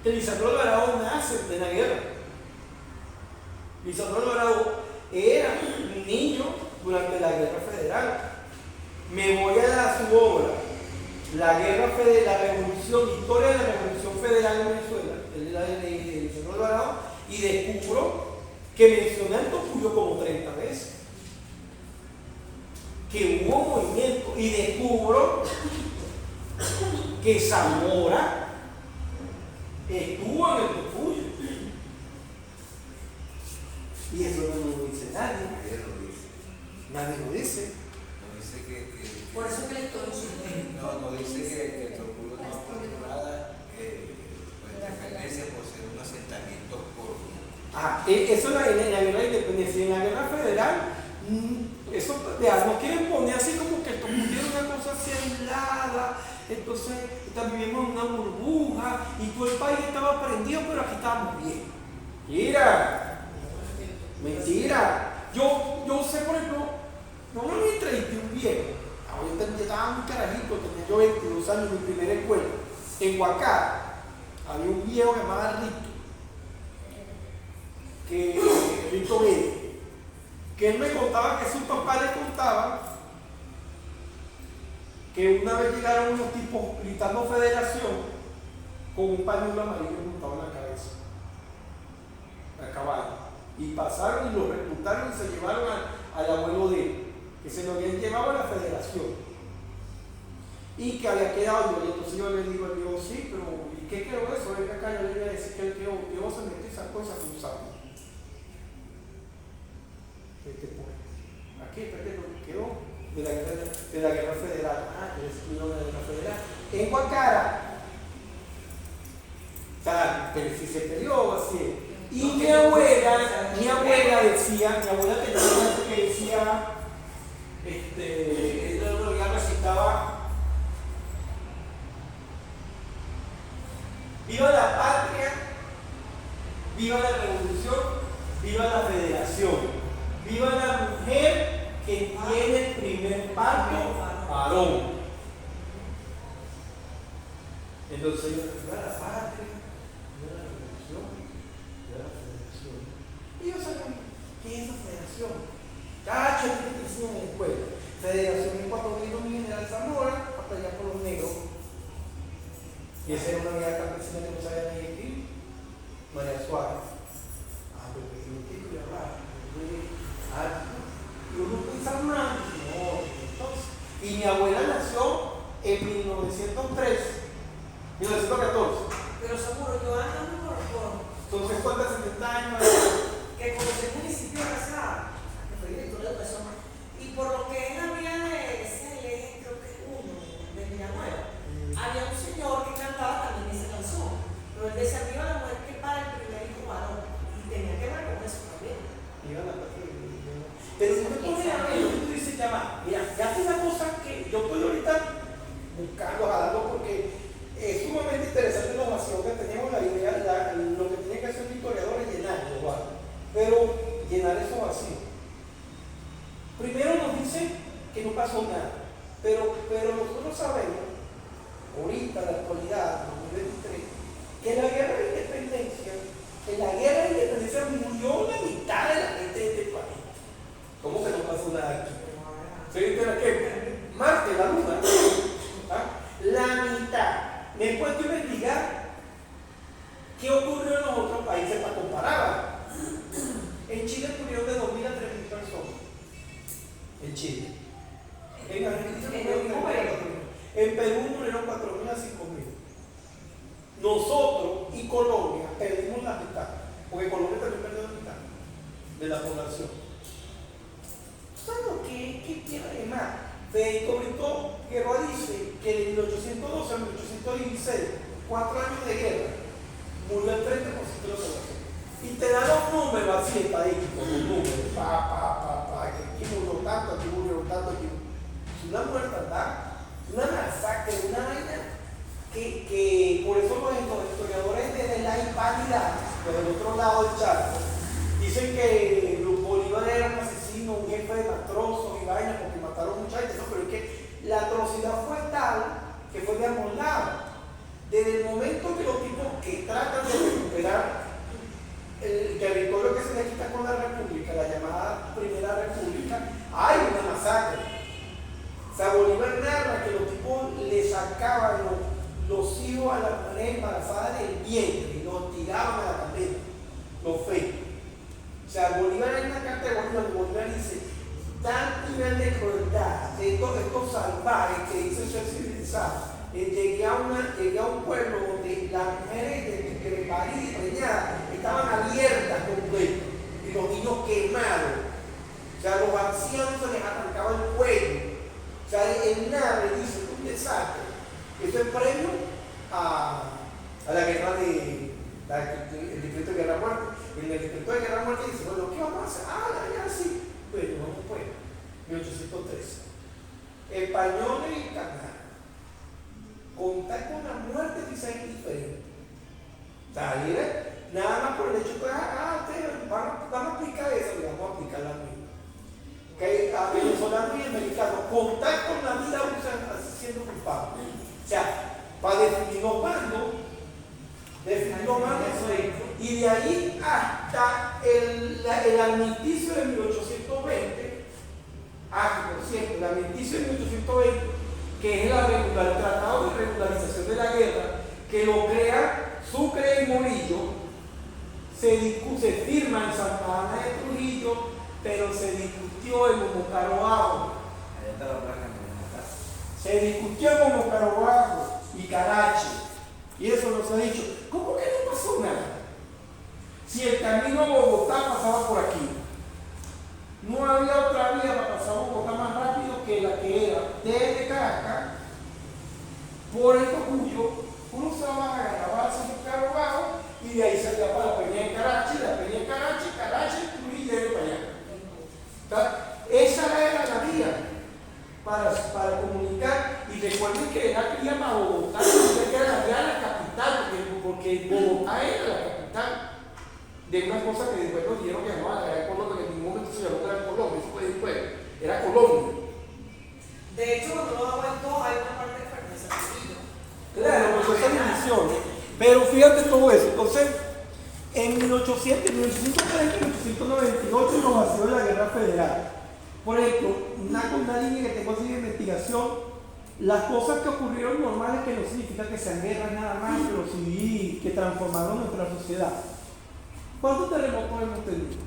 que Lisandro Alvarado nace de la guerra. Lisandro Alvarado era un niño durante la guerra federal. Me voy a su obra, la revolución, historia de la revolución federal en Venezuela, es la de Lisandro Alvarado, y descubro que menciona el Tocuyo como 30 veces. Que hubo movimiento, y descubro que Zamora estuvo en el Tocuyo. Y eso no lo dice nadie. Nadie lo dice. No dice que Por eso que el historia surge. no dice que el Tocuyo no postulada independencia por ser un asentamiento por. Eso en la guerra de independencia. En la guerra federal, eso nos quieren poner así como que el Tocuyo era una cosa así aislada. Entonces también vivimos en una burbuja y todo el país estaba prendido, pero aquí estábamos bien. Mentira. Yo sé, por ejemplo, no me entrevisté un viejo. Yo estaba muy carajito, tenía yo 22 años en mi primera escuela. En Huacá había un viejo llamado Rito Vélez, que él me contaba que su papá le contaba que una vez llegaron unos tipos gritando federación con un pañuelo amarillo montado en la cabeza, a caballo. Y pasaron y lo reclutaron y se llevaron al abuelo de él, que se lo habían llevado a la federación. Y que había quedado, y entonces yo le digo al viejo, sí, pero ¿y qué quedó eso? Venga acá, yo le voy a decir que el viejo se metió y sacó esa cruzada. Aquí, ¿qué quedó? de la guerra federal. De la guerra federal. En Guacara, o sea, pero si se peleó así. Y mi abuela decía, mi abuela tenía una que decía, ella recitaba: viva la patria, viva la revolución, viva la federación, viva la mujer que tiene el primer parto varón. Entonces yo viva la patria, viva la revolución, viva la federación. Y yo sabía, ¿qué es la federación? Cacho, es que te enseñan en la escuela. Federación es cuando vino mi general Zamora a pelear por los negros. Y esa era una unidad campesina que no sabía ni escribir, María Suárez. Pero que yo quiero ir a hablar. Y uno piensa mal, no, entonces. Y mi abuela nació en 1903, 1914. Pero seguro, yo ando Son 50, 70 años. que conocí el municipio de Casada, que fue director de educación, y por lo que es la vía de ese, creo que es uno, de Villanueva, había un señor que cantaba también esa canción, pero él decía: viva la mujer que para el primer hijo varón, y tenía que ver con eso también. Pero si me pones a ver, tú dices: ya va, mira, ya es una cosa que yo estoy ahorita buscando, jalando, porque es sumamente interesante la innovación que tenemos, la idea, lo que tiene que hacer un historiador es llenarlo, ¿vale? Pero llenar esos vacíos. Primero nos dicen que no pasó nada, pero nosotros sabemos, ahorita, en la actualidad, 2023, que en la guerra de independencia, murió la mitad de la gente de este país. ¿Cómo que no pasó nada aquí? ¿Se entera qué? Marte, la luna. ¿Ah? La mitad. Me he puesto a investigar qué ocurrió en los otros países para comparar. En Chile murieron de 2.000 a 3.000 personas. En Chile. En Argentina murieron de 4.000. En Perú murieron 4.000 a 5.000. Nosotros y Colombia perdimos la mitad, porque Colombia también perdió la mitad de la población. ¿Sabes lo que tiene más? Federico Brito Guerra dice que de 1812 a 1816, 4 años de guerra, murió el 30% de la población. Y te dan los números así estadísticos, los números, que aquí murió tanto, aquí murió tanto, aquí. Es una muerte, ¿verdad? Una masacre, una vaina que por eso los historiadores desde la hispanidad, del otro lado del charco, dicen que Bolívar era un asesino, un jefe de matrosos y vaina porque mataron mucha gente, no, pero es que la atrocidad fue tal que fue demoldada. Desde el momento que los tipos que tratan de recuperar el territorio que se le quita con la República, la llamada Primera República, hay una masacre. O sea, Bolívar narra que los tipos le sacaban los hijos a la mujer embarazada del vientre y los tiraban a la candela, los fetos. O sea, Bolívar hay una carta de Bolívar dice: tal nivel de crueldad, de estos salvajes que dicen ser civilizados. Llegué a un pueblo donde las mujeres de París y preñadas estaban abiertas completo y los niños quemados. O sea, los ancianos se les arrancaba el cuello. O sea, el nave dice: un desastre. Eso es premio a la guerra el decreto de guerra muerte. En el decreto de guerra muerte dice: bueno, ¿qué vamos a hacer? Ya sí. Bueno, no puede. 1813. Españoles y carnales. Contar con la muerte quizás es diferente. O sea, nada más por el hecho de que ustedes van a aplicar eso, y vamos a aplicar la misma. Que a venezolanos y americanos, contar con la vida siendo culpable. O sea, para definir los bandos, y de ahí hasta el armisticio de 1820, por cierto, el armisticio de 1820, que es el tratado de regularización de la guerra, que lo crea Sucre y Morillo, se firma en Santa Ana de Trujillo, pero se discutió en Momocaroago. Se discutió en Momocaroago y Carache, y eso nos ha dicho. ¿Cómo que no pasó nada? Si el camino a Bogotá pasaba por aquí, no había otra vía para pasar a Bogotá más rápido que la que era desde Caracas, por el Tocuyo, cruzaban a Garabaza en un carro bajo y de ahí salía para la Peña de Carachi, la Peña de Carachi, y de para allá. Esa era la vía para comunicar. Y recuerden que era vía para Bogotá, que era la vía de la capital, porque Bogotá era la capital de unas cosas que después nos dijeron que no, era Colombia, que en ningún momento se llamó Gran Colombia, eso fue después, era Colombia. De hecho, cuando uno da vuelto hay una parte de Fernández. Claro, pues esa división. Pero fíjate todo eso. Entonces, en 1830 y 1898 nos vació la guerra federal. Por ejemplo, una línea que tengo así de investigación, las cosas que ocurrieron normales, que no significa que sean guerras nada más, pero sí que transformaron nuestra sociedad. ¿Cuántos terremotos hemos tenido?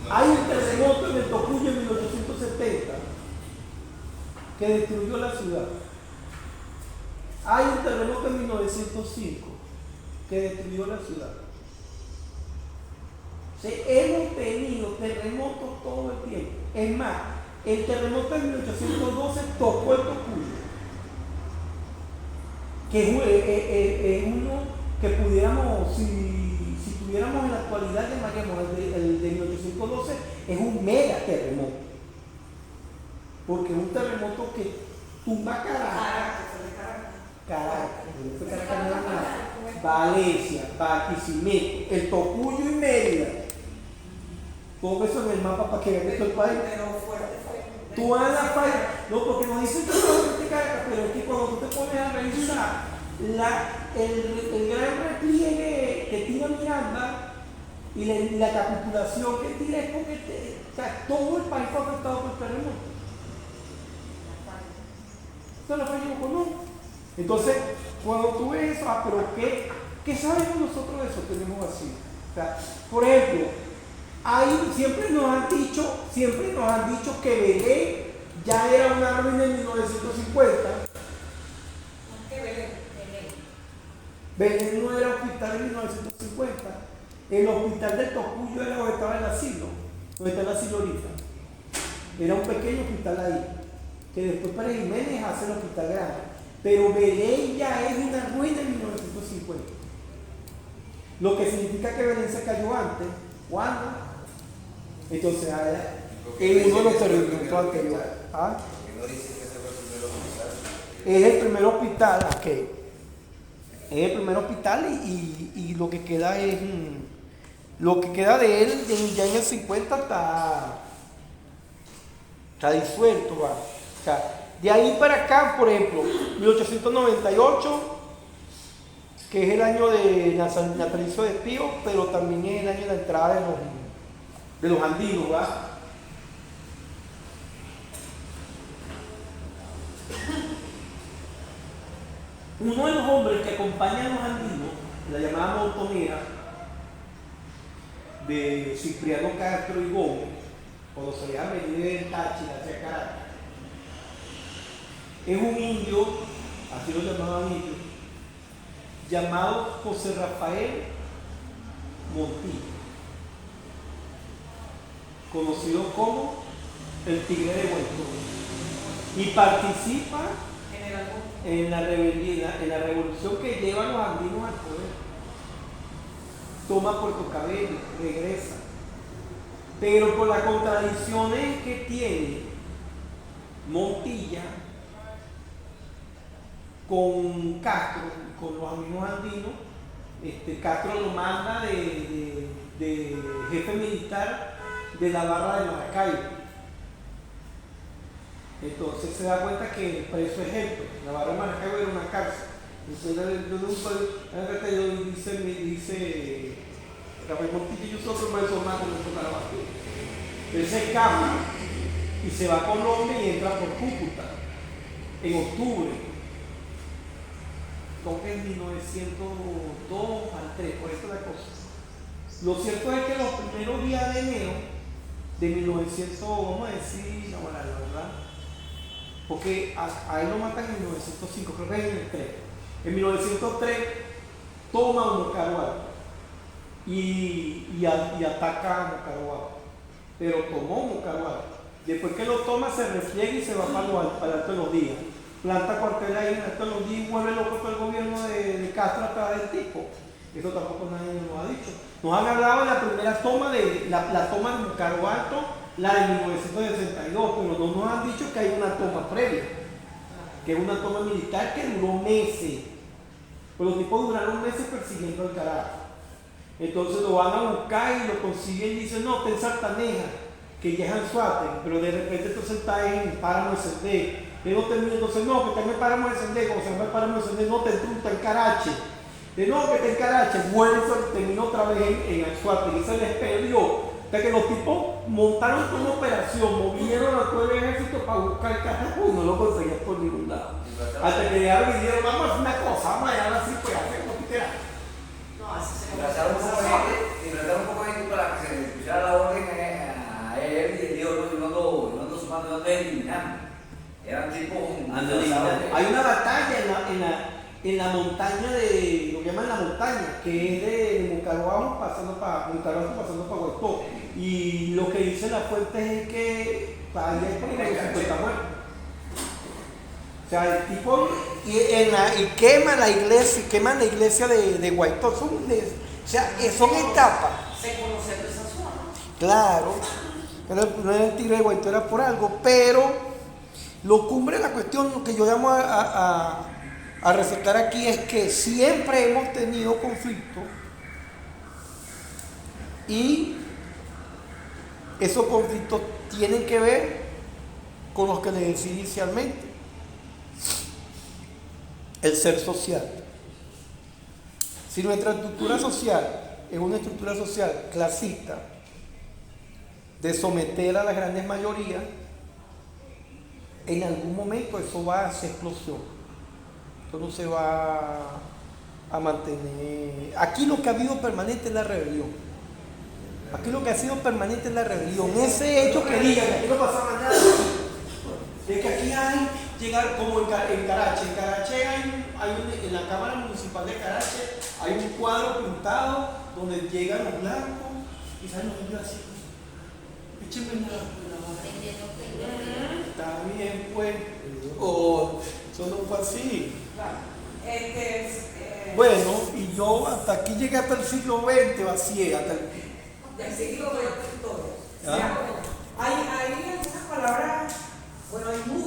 Hay un terremoto en el Tocuyo en 1870 que destruyó la ciudad. Hay un terremoto en 1905 que destruyó la ciudad. O sea, hemos tenido terremotos todo el tiempo. Es más, el terremoto de 1812 tocó el Tocuyo, que es uno que pudiéramos, si tuviéramos en la actualidad, llamaríamos el de 1812, es un mega terremoto. Porque es un terremoto que tumba Caracas, Valencia, Barquisimeto, el Tocuyo y Mérida. Pongo eso en el mapa para que vean todo el país. Pero fuerte fue. Tú vas a la falla, no, porque nos dicen que solamente Caracas, pero es que cuando tú te pones a revisar el gran repliegue que tira Miranda y la capitulación que tira es porque o sea, todo el país fue afectado por el terremoto. Esto lo fallamos con uno. Entonces, cuando tú ves eso, pero ¿qué sabemos nosotros de eso? Tenemos así. O sea, por ejemplo, siempre nos han dicho que Belén ya era una ruina en 1950. ¿Qué Belén? Belén no era hospital en 1950. El hospital del Tocuyo era donde estaba el asilo, donde está el asilo ahorita. Era un pequeño hospital ahí, que después para Jiménez hace el hospital grande. Pero Belén ya es una ruina en 1950. Lo que significa que Belén se cayó antes. ¿Cuándo? Entonces, en uno de los terremotos anteriores. ¿Ah? ¿Por qué no dicen que ese fue el primer hospital? Es el primer hospital, ok. Es el primer hospital y lo que queda es. Lo que queda de él ya en el 50 está disuelto, ¿va? O sea, de ahí para acá, por ejemplo, 1898, que es el año de natalicio de Pío, pero también es el año de la entrada de los andinos, ¿va? Uno de los hombres que acompaña a los andinos, la llamada montonera, de Cipriano Castro y Gómez, cuando se llama venir del Táchira hacia Caracas, es un indio, así lo llamaban ellos, llamado José Rafael Montilla, conocido como el Tigre de Buenaventura, y participa en la rebelión, en la revolución que lleva a los andinos al poder. Toma Puerto Cabello, regresa, pero por las contradicciones que tiene Montilla con Castro, con los amigos andinos, Castro lo manda de jefe militar de la barra de Maracaibo. Entonces se da cuenta que preso ejemplo, la barra de Maracaibo era una cárcel. Entonces dice Rafael Montilla, yo soy profesor más de nuestro Carabato. Él se escapa y se va a Colombia y entra por Cúcuta en octubre. Toca en 1902 al 3, por eso la cosa. Lo cierto es que los primeros días de enero de 1900, vamos a decir, no, la verdad, porque a él lo matan en 1905, creo que es en el 3. En 1903 toma un Caruato y ataca a Mocaroa. Pero tomó Mocaroa. Después que lo toma, se refriega y se va para el Alto de los Días. Planta cuartel ahí en el Alto de los Días y vuelve loco todo el gobierno de Castro atrás del tipo. Eso tampoco nadie nos ha dicho. Nos han hablado de la primera toma de la toma de Mocaroa Alto, la de 1962, pero no nos han dicho que hay una toma previa, que es una toma militar que duró meses. Pues los tipos duraron meses persiguiendo al carajo. Entonces lo van a buscar y lo consiguen y dicen, no, está en Sartaneja, que ya es Anzuate, pero de repente entonces está en Páramo de Sendé. Entonces no, que está en Páramo de Sendé, como se llama el Páramo de Sendé, no, está en Carache. De no, que está en Carache, vuelve y terminó otra vez en Anzuate, y se les perdió. O sea que los tipos montaron una operación, movieron a todo el ejército para buscar el carajo y no lo conseguían por ningún lado. Hasta que llegaron y dijeron, vamos a hacer una cosa, vamos a llegar así, pues hacer lo que quieras. No, así se Trataron un poco de gente para que se le pusiera la orden a él y él dijo, no ando sumando, no ando eliminando. Eran tipos Hay una batalla en la montaña de, lo llaman la montaña, que es de Mocaroa pasando para Guaitó. Y lo que dice la fuente es que ahí hay como 50 muertos. O sea, el tipo y queman la iglesia de Guaitó. Son etapas. se conoce de esa zona. Claro, no era el tigre de Guaitó, era por algo, pero lo cumbre de la cuestión, lo que yo llamo a resaltar aquí es que siempre hemos tenido conflictos y esos conflictos tienen que ver con los que les decía inicialmente, el ser social. Si nuestra estructura social es una estructura social clasista, de someter a las grandes mayorías, en algún momento eso va a hacer explosión. Esto no se va a mantener. Aquí lo que ha habido permanente es la rebelión. Aquí lo que ha sido permanente es la rebelión. Ese hecho que digan que aquí no pasaba nada. Es que aquí hay, llegar como en Carache. En Carache en la Cámara Municipal de Carache hay un cuadro pintado donde llegan los blancos y salen los niños así. Échenme la está bien, pues. Eso no fue así. Bueno, y yo hasta aquí llegué hasta el siglo XX, vacié, hasta el... Del siglo XX. ¿Ah? Hay algunas palabras, bueno, hay muchas